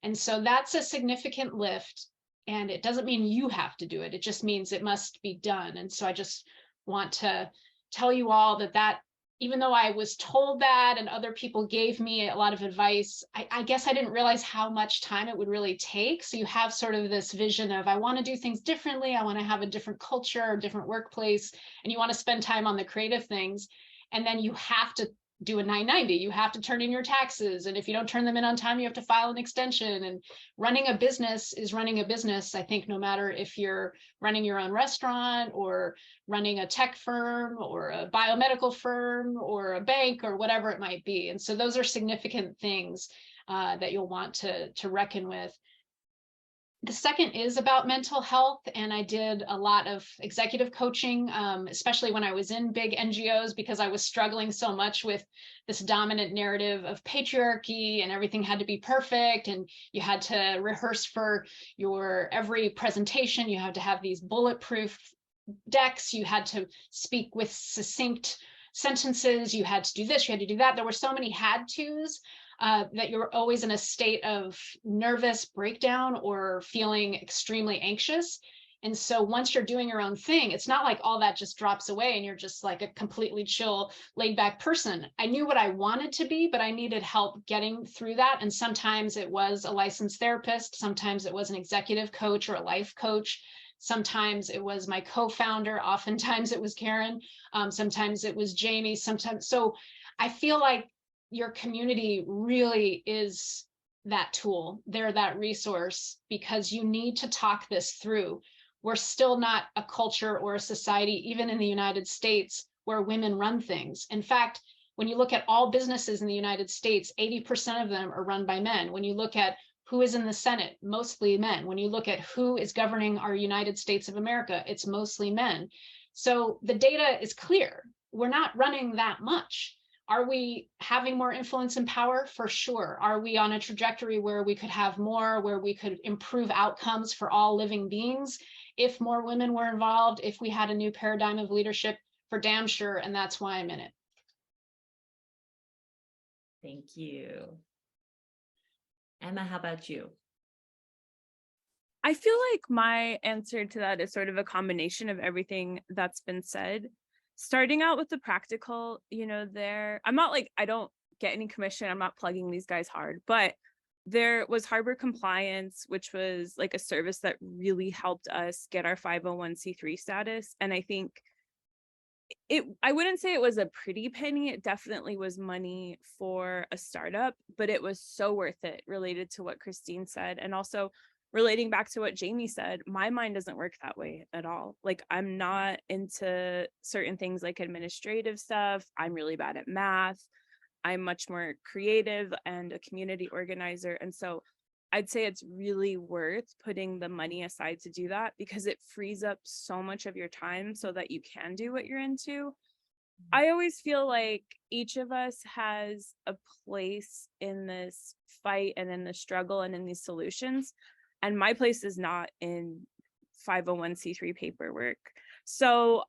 And so that's a significant lift. And it doesn't mean you have to do it. It just means it must be done. And so I just want to tell you all that even though I was told that and other people gave me a lot of advice, I guess I didn't realize how much time it would really take. So you have sort of this vision of, I want to do things differently. I want to have a different culture, or different workplace, and you want to spend time on the creative things. And then you have to do a 990. You have to turn in your taxes. And if you don't turn them in on time, you have to file an extension. And running a business is running a business. I think no matter if you're running your own restaurant or running a tech firm or a biomedical firm or a bank or whatever it might be. And so those are significant things that you'll want to reckon with. The second is about mental health, and I did a lot of executive coaching, especially when I was in big NGOs, because I was struggling so much with this dominant narrative of patriarchy, and everything had to be perfect, and you had to rehearse for your every presentation. You had to have these bulletproof decks. You had to speak with succinct sentences. You had to do this, you had to do that. There were so many had tos. That you're always in a state of nervous breakdown or feeling extremely anxious. And so once you're doing your own thing, it's not like all that just drops away and you're just like a completely chill, laid back person. I knew what I wanted to be, but I needed help getting through that. And sometimes it was a licensed therapist. Sometimes it was an executive coach or a life coach. Sometimes it was my co-founder. Oftentimes it was Karen. Sometimes it was Jamie. Sometimes. So I feel like your community really is that tool. They're that resource, because you need to talk this through. We're still not a culture or a society, even in the United States, where women run things. In fact, when you look at all businesses in the United States, 80% of them are run by men. When you look at who is in the Senate, mostly men. When you look at who is governing our United States of America, it's mostly men. So the data is clear. We're not running that much. Are we having more influence and power? For sure. Are we on a trajectory where we could have more, where we could improve outcomes for all living beings? If more women were involved, if we had a new paradigm of leadership, for damn sure. And that's why I'm in it. Thank you. Emma, how about you? I feel like my answer to that is sort of a combination of everything that's been said. Starting out with the practical, I'm not like, I don't get any commission. I'm not plugging these guys hard, but there was Harbor Compliance, which was like a service that really helped us get our 501c3 status. And I think I wouldn't say it was a pretty penny. It definitely was money for a startup, but it was so worth it, related to what Christine said. And also relating back to what Jamie said, my mind doesn't work that way at all. Like, I'm not into certain things like administrative stuff. I'm really bad at math. I'm much more creative and a community organizer. And so I'd say it's really worth putting the money aside to do that, because it frees up so much of your time so that you can do what you're into. I always feel like each of us has a place in this fight and in the struggle and in these solutions. And my place is not in 501c3 paperwork. So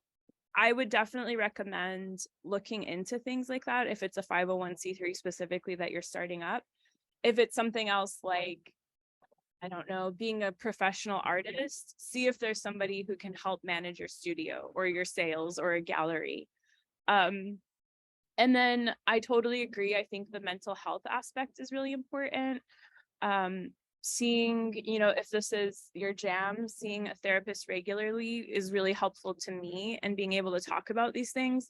I would definitely recommend looking into things like that if it's a 501c3 specifically that you're starting up. If it's something else like, I don't know, being a professional artist, see if there's somebody who can help manage your studio or your sales or a gallery. And then I totally agree. I think the mental health aspect is really important. Seeing, if this is your jam, seeing a therapist regularly is really helpful to me, and being able to talk about these things.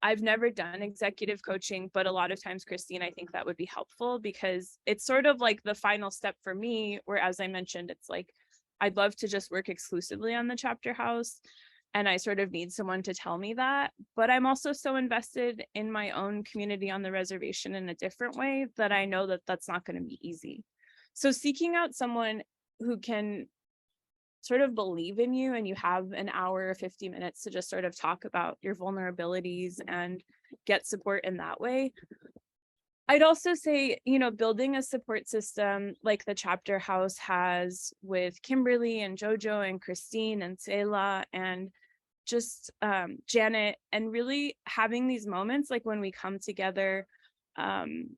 I've never done executive coaching, but a lot of times, Christine, I think that would be helpful, because it's sort of like the final step for me, where, as I mentioned, it's like I'd love to just work exclusively on the chapter house. And I sort of need someone to tell me that. But I'm also so invested in my own community on the reservation in a different way that I know that that's not going to be easy. So seeking out someone who can sort of believe in you, and you have an hour or 50 minutes to just sort of talk about your vulnerabilities and get support in that way. I'd also say, you know, building a support system like the chapter house has with Kimberly and Jojo and Christine and Sela and just Janet, and really having these moments like when we come together and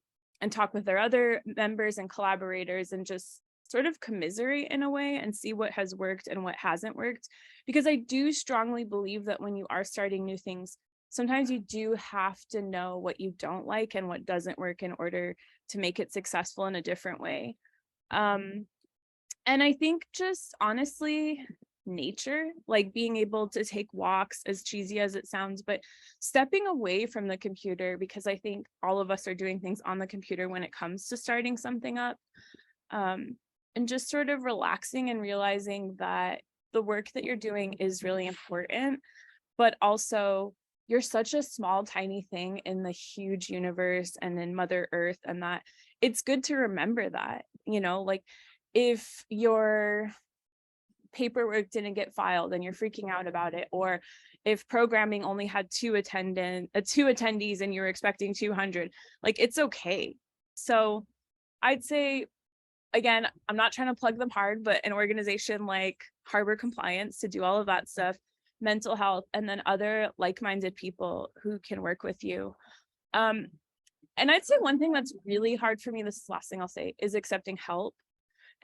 talk with our other members and collaborators and just sort of commiserate in a way and see what has worked and what hasn't worked. Because I do strongly believe that when you are starting new things, sometimes you do have to know what you don't like and what doesn't work in order to make it successful in a different way. And I think just honestly, nature, like being able to take walks, as cheesy as it sounds, but stepping away from the computer, because I think all of us are doing things on the computer when it comes to starting something up. And just sort of relaxing and realizing that the work that you're doing is really important, but also you're such a small, tiny thing in the huge universe and in Mother Earth, and that it's good to remember that, you know, like if your paperwork didn't get filed and you're freaking out about it, or if programming only had two attendees and you're expecting 200, like it's okay. So I'd say, again, I'm not trying to plug them hard, but an organization like Harbor Compliance to do all of that stuff, mental health, and then other like-minded people who can work with you. And I'd say one thing that's really hard for me, this is the last thing I'll say, is accepting help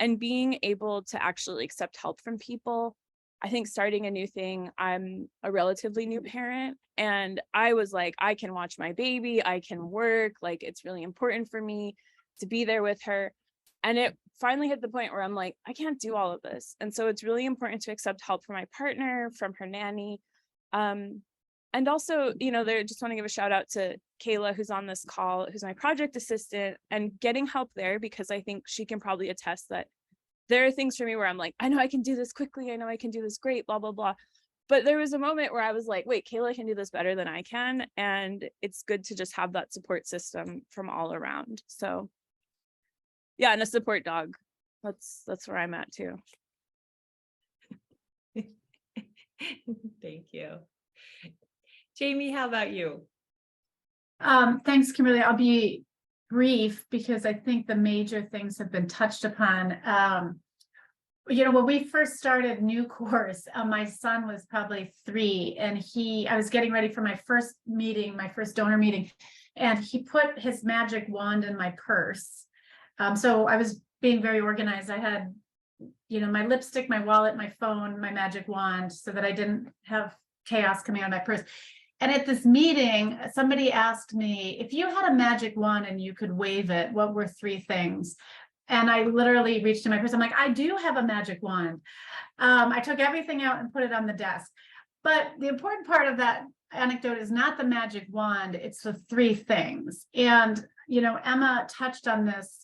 and being able to actually accept help from people. I think starting a new thing, I'm a relatively new parent, and I was like, I can watch my baby, I can work, like it's really important for me to be there with her. And it finally hit the point where I'm like, I can't do all of this. And so it's really important to accept help from my partner, from her nanny. And also, you know, they just want to give a shout out to Kayla, who's on this call, who's my project assistant, and getting help there, because I think she can probably attest that there are things for me where I'm like, I know I can do this quickly. I know I can do this great, blah, blah, blah. But there was a moment where I was like, wait, Kayla can do this better than I can. And it's good to just have that support system from all around. So yeah, and a support dog. That's where I'm at too. Thank you. Jamie, how about you? Thanks, Kimberly. I'll be brief because I think the major things have been touched upon. You know, when we first started New Course, my son was probably 3, and I was getting ready for my first meeting, my first donor meeting, and he put his magic wand in my purse. So I was being very organized. I had, you know, my lipstick, my wallet, my phone, my magic wand, so that I didn't have chaos coming out of my purse. And at this meeting, somebody asked me, if you had a magic wand and you could wave it, what were 3 things? And I literally reached in my purse. I'm like, I do have a magic wand. I took everything out and put it on the desk. But the important part of that anecdote is not the magic wand, it's the 3 things. And, you know, Emma touched on this.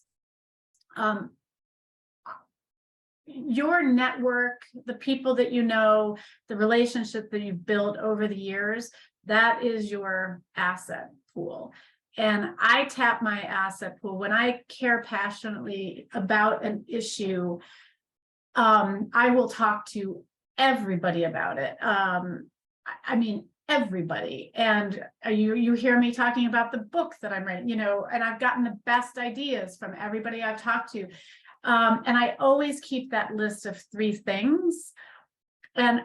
Your network, the people that you know, the relationship that you've built over the years, that is your asset pool. And I tap my asset pool when I care passionately about an issue. I will talk to everybody about it. I mean, everybody. And you hear me talking about the book that I'm writing, you know, and I've gotten the best ideas from everybody I've talked to. And I always keep that list of 3 things. And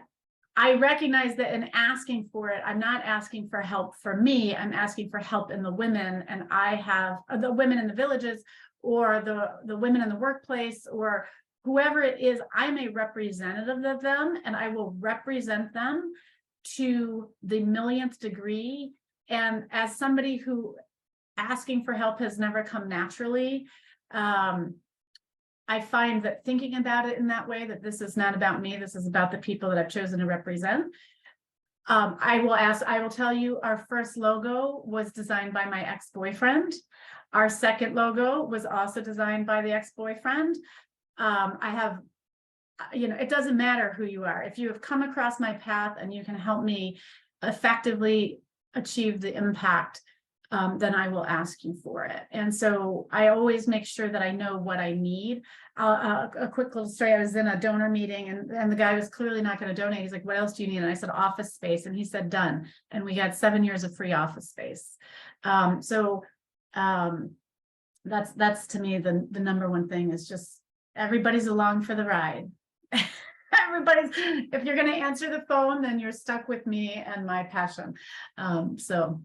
I recognize that in asking for it, I'm not asking for help for me, I'm asking for help in the women. And I have the women in the villages, or the women in the workplace, or whoever it is, I'm a representative of them, and I will represent them to the millionth degree. And as somebody who asking for help has never come naturally, I find that thinking about it in that way, that this is not about me, this is about the people that I've chosen to represent. I will tell you, our first logo was designed by my ex-boyfriend. Our second logo was also designed by the ex-boyfriend. I have you know, it doesn't matter who you are. If you have come across my path and you can help me effectively achieve the impact, then I will ask you for it. And so I always make sure that I know what I need. A quick little story, I was in a donor meeting and the guy was clearly not going to donate. He's like, what else do you need? And I said, office space. And he said, done. And we got 7 years of free office space. That's to me, the number one thing is just everybody's along for the ride. Everybody's, if you're going to answer the phone, then you're stuck with me and my passion. So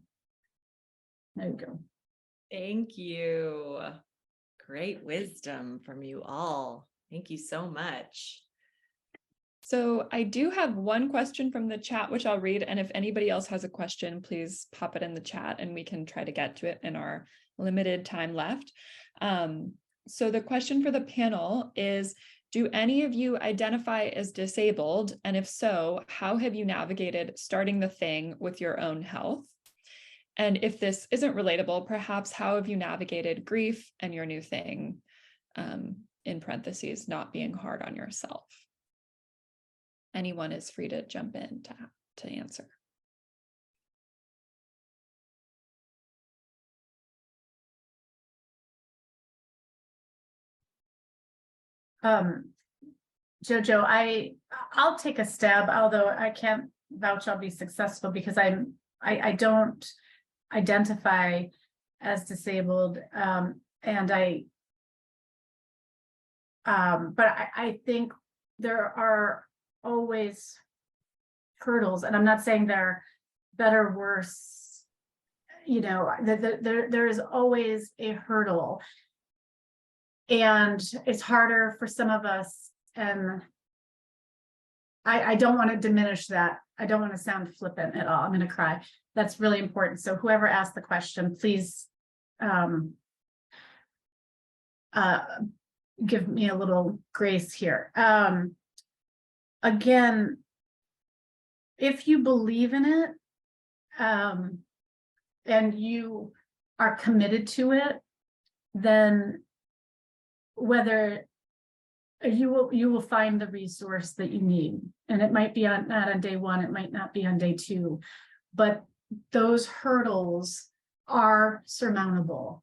there you go. Thank you. Great wisdom from you all. Thank you so much. So I do have one question from the chat, which I'll read. And if anybody else has a question, please pop it in the chat and we can try to get to it in our limited time left. So the question for the panel is, do any of you identify as disabled? And if so, how have you navigated starting the thing with your own health? And if this isn't relatable, perhaps how have you navigated grief and your new thing, in parentheses, not being hard on yourself? Anyone is free to jump in to answer. Jojo, I'll take a stab, although I can't vouch I'll be successful because I don't identify as disabled, but I think there are always hurdles, and I'm not saying they're better or worse, you know, there is always a hurdle, and it's harder for some of us, and I don't want to diminish that. I don't want to sound flippant at all. I'm going to cry. That's really important. So whoever asked the question, please give me a little grace here. Again, if you believe in it, and you are committed to it, then whether you will find the resource that you need. And it might be not on day one, it might not be on day two, but those hurdles are surmountable.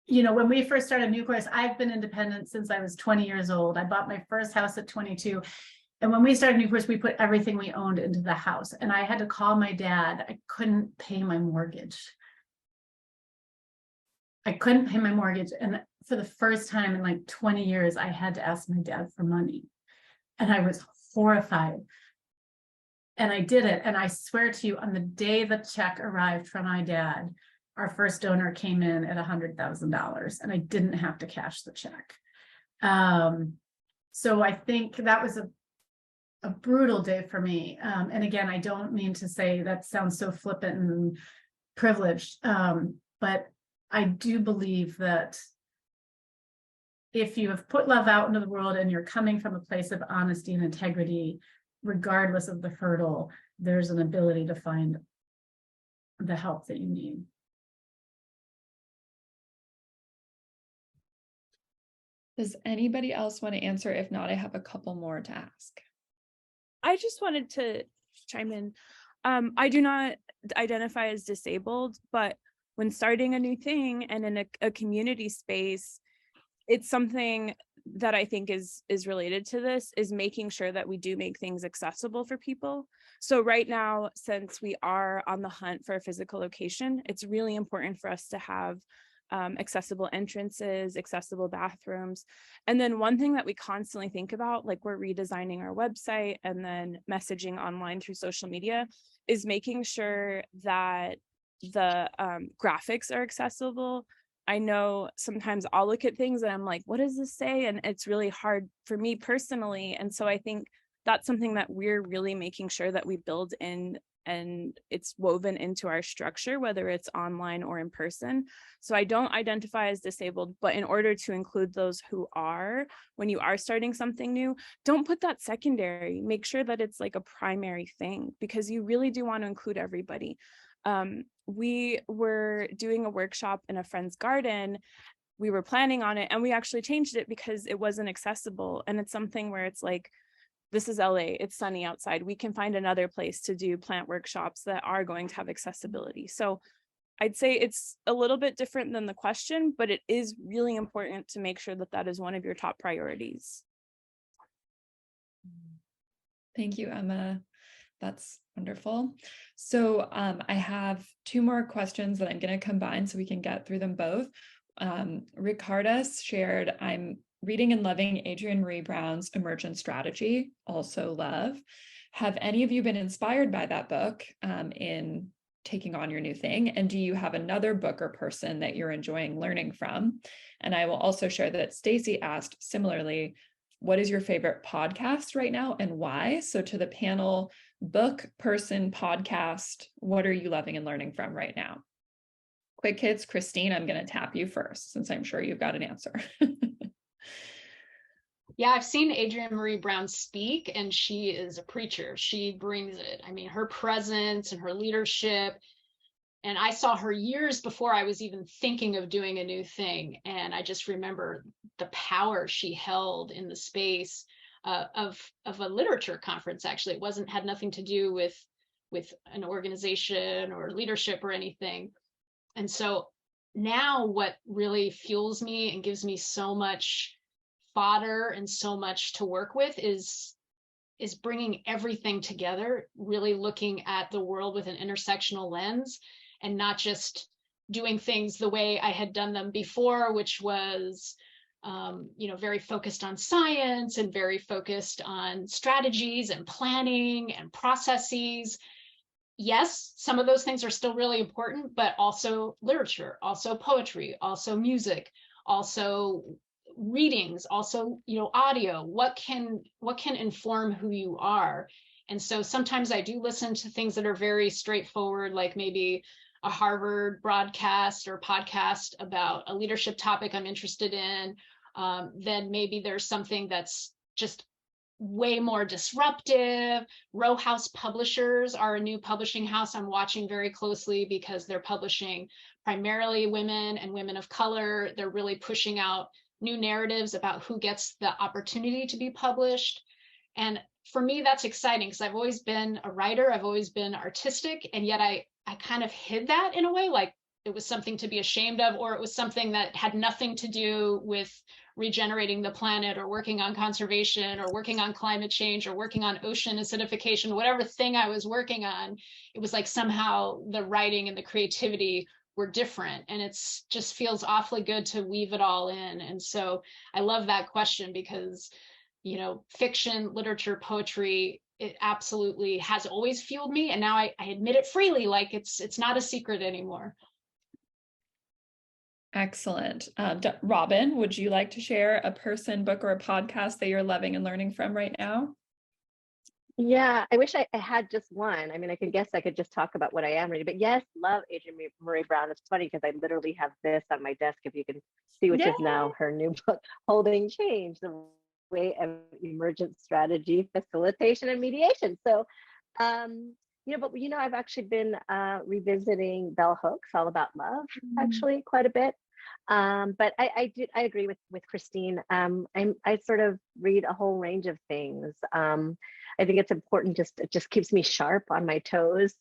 You know, when we first started New Course, I've been independent since I was 20 years old. I bought my first house at 22. And when we started New Course, we put everything we owned into the house. And I had to call my dad. I couldn't pay my mortgage. And for the first time in like 20 years, I had to ask my dad for money. And I was horrified. And I did it. And I swear to you, on the day the check arrived from my dad, our first donor came in at $100,000 and I didn't have to cash the check. So I think that was a brutal day for me. And again, I don't mean to say that sounds so flippant and privileged, but I do believe that if you have put love out into the world and you're coming from a place of honesty and integrity, regardless of the hurdle, there's an ability to find the help that you need. Does anybody else want to answer? If not, I have a couple more to ask. I just wanted to chime in. I do not identify as disabled, but when starting a new thing and in a community space, it's something that I think is related to this, is making sure that we do make things accessible for people. So right now, since we are on the hunt for a physical location, it's really important for us to have accessible entrances, accessible bathrooms. And then one thing that we constantly think about, like we're redesigning our website and then messaging online through social media, is making sure that the graphics are accessible. I know sometimes I'll look at things and I'm like, what does this say? And it's really hard for me personally. And so I think that's something that we're really making sure that we build in and it's woven into our structure, whether it's online or in person. So I don't identify as disabled, but in order to include those who are, when you are starting something new, don't put that secondary. Make sure that it's like a primary thing, because you really do want to include everybody. We were doing a workshop in a friend's garden, we were planning on it, and we actually changed it because it wasn't accessible. And it's something where it's like, this is LA, it's sunny outside, we can find another place to do plant workshops that are going to have accessibility. So I'd say it's a little bit different than the question, but it is really important to make sure that that is one of your top priorities. Thank you, Emma. That's wonderful. So I have two more questions that I'm going to combine so we can get through them both. Ricardus shared, I'm reading and loving Adrienne Maree Brown's Emergent Strategy, also love. Have any of you been inspired by that book in taking on your new thing? And do you have another book or person that you're enjoying learning from? And I will also share that Stacy asked similarly, what is your favorite podcast right now and why? So to the panel, book, person, podcast, what are you loving and learning from right now? Quick hits, Christine, I'm going to tap you first since I'm sure you've got an answer. Yeah, I've seen Adrienne Maree Brown speak, and she is a preacher. She brings it. I mean, her presence and her leadership. And I saw her years before I was even thinking of doing a new thing. And I just remember the power she held in the space of a literature conference. Actually, it had nothing to do with an organization or leadership or anything. And so now what really fuels me and gives me so much fodder and so much to work with is bringing everything together, really looking at the world with an intersectional lens and not just doing things the way I had done them before, which was, very focused on science and very focused on strategies and planning and processes. Yes, some of those things are still really important, but also literature, also poetry, also music, also readings, also audio. What can inform who you are? And so sometimes I do listen to things that are very straightforward, like maybe a Harvard broadcast or podcast about a leadership topic I'm interested in. Then maybe there's something that's just way more disruptive. Row House Publishers are a new publishing house I'm watching very closely because they're publishing primarily women and women of color. They're really pushing out new narratives about who gets the opportunity to be published. And for me, that's exciting because I've always been a writer. I've always been artistic. And yet I kind of hid that in a way, like it was something to be ashamed of, or it was something that had nothing to do with regenerating the planet or working on conservation or working on climate change or working on ocean acidification, whatever thing I was working on. It was like somehow the writing and the creativity were different. And it's just feels awfully good to weave it all in. And so I love that question because, fiction, literature, poetry, it absolutely has always fueled me. And now I admit it freely, like it's not a secret anymore. Excellent. Robyn, would you like to share a person, book, or a podcast that you're loving and learning from right now? Yeah, I wish I had just one. I mean, I could just talk about what I am reading, but yes, love Adrienne Maree Brown. It's funny because I literally have this on my desk, if you can see, which is now her new book, Holding Change, the way of emergent strategy, facilitation, and mediation. So, I've actually been revisiting Bell Hooks, All About Love, actually quite a bit. But I agree with Christine. I sort of read a whole range of things. I think it's important, it just keeps me sharp on my toes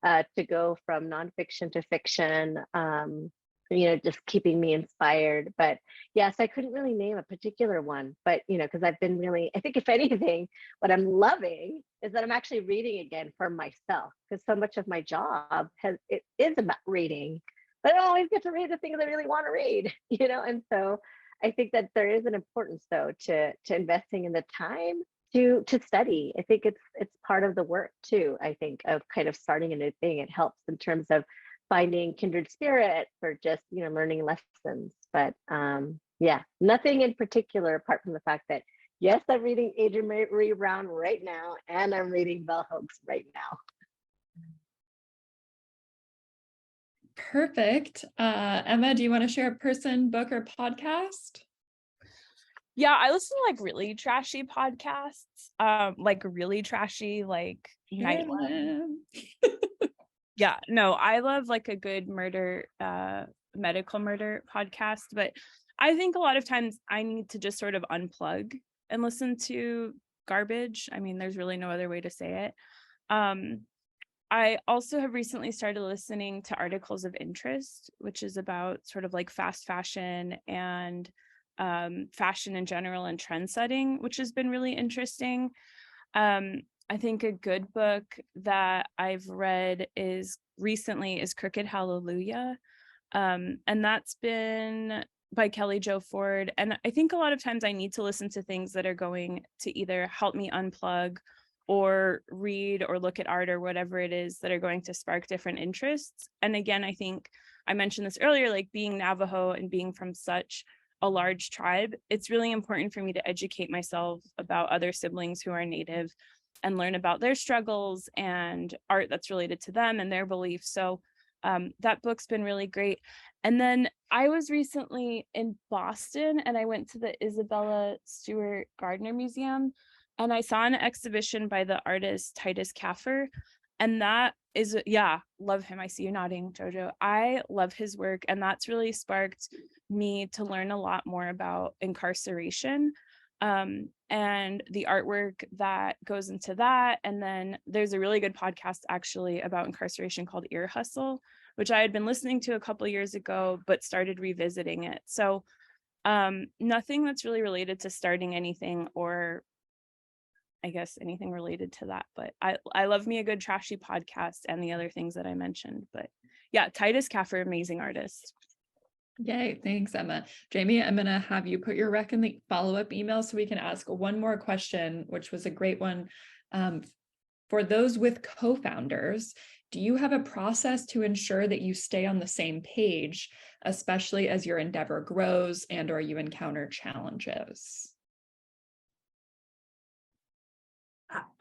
to go from nonfiction to fiction, just keeping me inspired. But yes, I couldn't really name a particular one, but, because I've been I think if anything, what I'm loving is that I'm actually reading again for myself, because so much of my job it is about reading. But I don't always get to read the things I really want to read, and so I think that there is an importance, though, to investing in the time to study. I think it's part of the work too. I think of kind of starting a new thing. It helps in terms of finding kindred spirits or just learning lessons. But nothing in particular apart from the fact that yes, I'm reading Adrienne Maree Brown right now, and I'm reading Bell Hooks right now. Perfect. Emma, do you want to share a person, book, or podcast? Yeah, I listen to like really trashy podcasts, like really trashy, like night. Yeah, no, I love like a good murder medical murder podcast, but I think a lot of times I need to just sort of unplug and listen to garbage. I mean, there's really no other way to say it. I also have recently started listening to Articles of Interest, which is about sort of like fast fashion and fashion in general and trend setting, which has been really interesting. I think a good book that I've read recently is Crooked Hallelujah. And that's been by Kelly Jo Ford. And I think a lot of times I need to listen to things that are going to either help me unplug or read or look at art or whatever it is that are going to spark different interests. And again, I think I mentioned this earlier, like being Navajo and being from such a large tribe, it's really important for me to educate myself about other siblings who are Native and learn about their struggles and art that's related to them and their beliefs. So that book's been really great. And then I was recently in Boston and I went to the Isabella Stewart Gardner Museum and I saw an exhibition by the artist Titus Kaffir. And that is, yeah, love him. I see you nodding, Jojo. I love his work. And that's really sparked me to learn a lot more about incarceration and the artwork that goes into that. And then there's a really good podcast actually about incarceration called Ear Hustle, which I had been listening to a couple of years ago, but started revisiting it. So nothing that's really related to starting anything or I guess anything related to that. But I love me a good trashy podcast and the other things that I mentioned. But yeah, Titus Kaffir, amazing artist. Yay, thanks, Emma. Jamie, I'm going to have you put your rec in the follow-up email so we can ask one more question, which was a great one. For those with co-founders, do you have a process to ensure that you stay on the same page, especially as your endeavor grows and or you encounter challenges?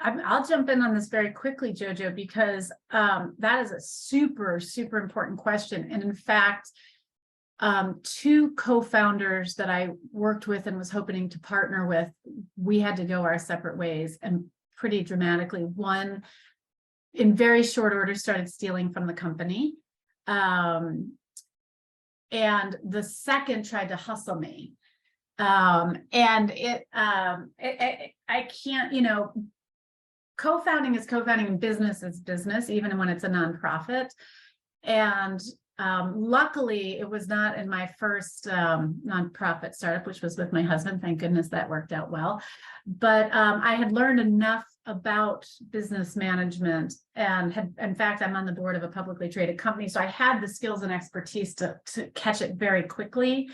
I'll jump in on this very quickly, Jojo, because that is a super, super important question. And in fact, two co-founders that I worked with and was hoping to partner with, we had to go our separate ways and pretty dramatically. One, in very short order, started stealing from the company. And the second tried to hustle me. And I can't, you know, co-founding is co-founding and business is business, even when it's a nonprofit. And luckily, it was not in my first nonprofit startup, which was with my husband. Thank goodness that worked out well. But I had learned enough about business management and had, in fact, I'm on the board of a publicly traded company. So I had the skills and expertise to catch it very quickly.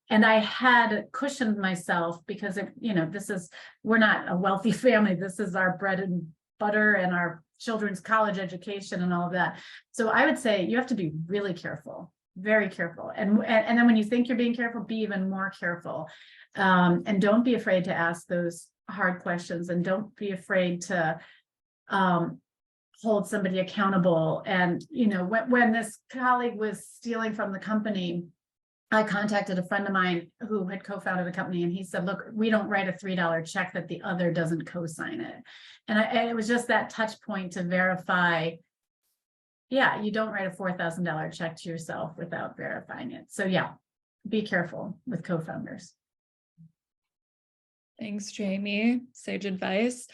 And I had cushioned myself because, you know, we're not a wealthy family. This is our bread and butter and our children's college education and all of that. So I would say you have to be really careful, very careful. And then when you think you're being careful, be even more careful. And don't be afraid to ask those hard questions and don't be afraid to hold somebody accountable. And, you know, when this colleague was stealing from the company, I contacted a friend of mine who had co-founded a company and he said, look, we don't write a $3 check that the other doesn't co-sign it. And it was just that touch point to verify, yeah, you don't write a $4,000 check to yourself without verifying it. So yeah, be careful with co-founders. Thanks, Jamie. Sage advice.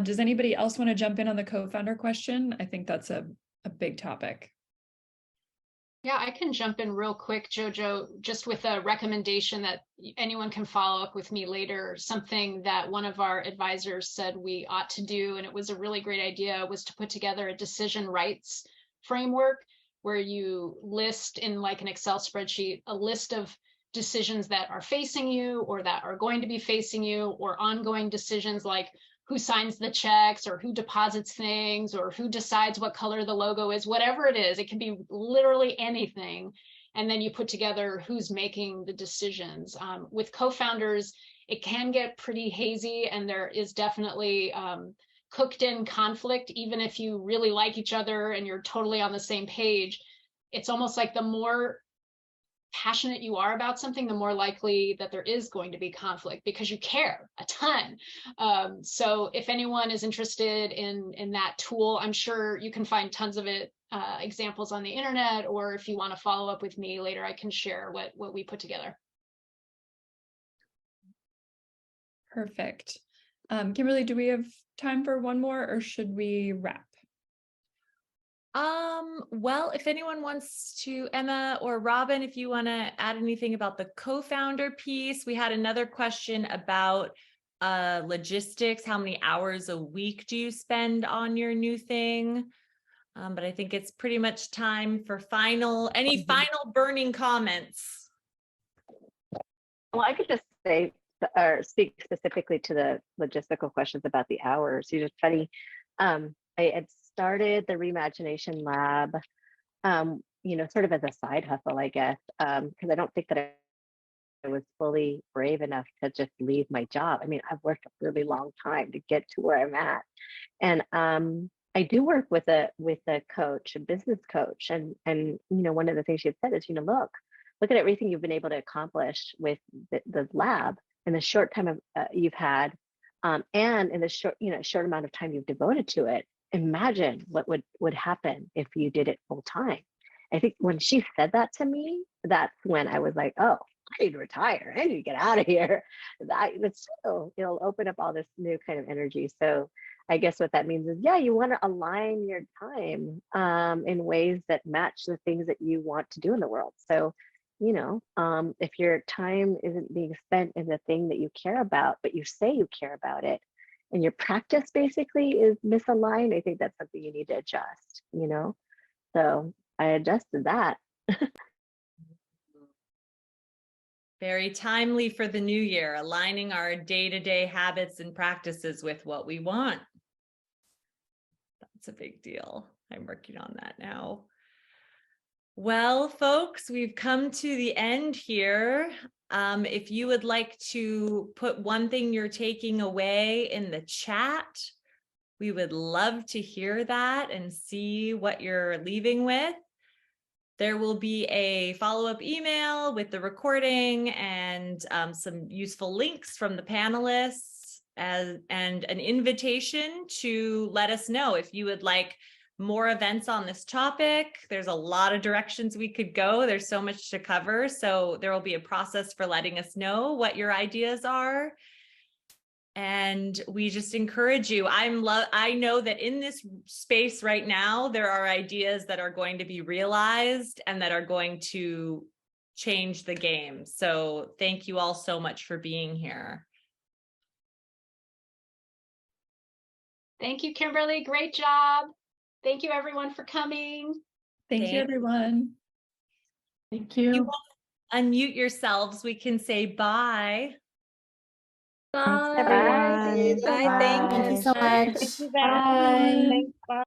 Does anybody else want to jump in on the co-founder question? I think that's a big topic. Yeah, I can jump in real quick, Jojo, just with a recommendation that anyone can follow up with me later. Something that one of our advisors said we ought to do, and it was a really great idea, was to put together a decision rights framework where you list in like an Excel spreadsheet, a list of decisions that are facing you or that are going to be facing you, or ongoing decisions like who signs the checks or who deposits things or who decides what color the logo is, whatever it is. It can be literally anything. And then you put together who's making the decisions. With co-founders, it can get pretty hazy and there is definitely cooked in conflict, even if you really like each other and you're totally on the same page. It's almost like the more passionate you are about something, the more likely that there is going to be conflict because you care a ton. So if anyone is interested in that tool, I'm sure you can find tons of it, examples on the internet, or if you want to follow up with me later, I can share what we put together. Perfect. Kimberly, do we have time for one more, or should we wrap? Well, if anyone wants to, Emma or Robyn, if you want to add anything about the co-founder piece. We had another question about logistics. How many hours a week do you spend on your new thing? But I think it's pretty much time for any final burning comments. Well, I could just say or speak specifically to the logistical questions about the hours. You're just funny. I had started the Remagination Lab, you know, sort of as a side hustle, I guess, because I don't think that I was fully brave enough to just leave my job. I mean, I've worked a really long time to get to where I'm at, and I do work with a coach, a business coach, and you know, one of the things she had said is, you know, look at everything you've been able to accomplish with the lab in the short time of you've had, and in the short amount of time you've devoted to it. Imagine what would happen if you did it full time. I think when she said that to me, that's when I was like, oh, I need to retire. I need to get out of here. But still, it'll open up all this new kind of energy. So I guess what that means is, yeah, you want to align your time in ways that match the things that you want to do in the world. So, you know, if your time isn't being spent in the thing that you care about, but you say you care about it, and your practice basically is misaligned, I think that's something you need to adjust, you know? So I adjusted that. Very timely for the new year, aligning our day-to-day habits and practices with what we want. That's a big deal. I'm working on that now. Well, folks, we've come to the end here. If you would like to put one thing you're taking away in the chat, we would love to hear that and see what you're leaving with. There will be a follow-up email with the recording and some useful links from the panelists and an invitation to let us know if you would like more events on this topic. There's a lot of directions we could go. There's so much to cover. So there will be a process for letting us know what your ideas are. And we just encourage you. I know that in this space right now, there are ideas that are going to be realized and that are going to change the game. So thank you all so much for being here. Thank you, Kimberly. Great job. Thank you, everyone, for coming. Thank you, everyone. Thank you. You unmute yourselves. We can say bye. Bye. Bye. Thank you so much. Bye. Thanks. Bye.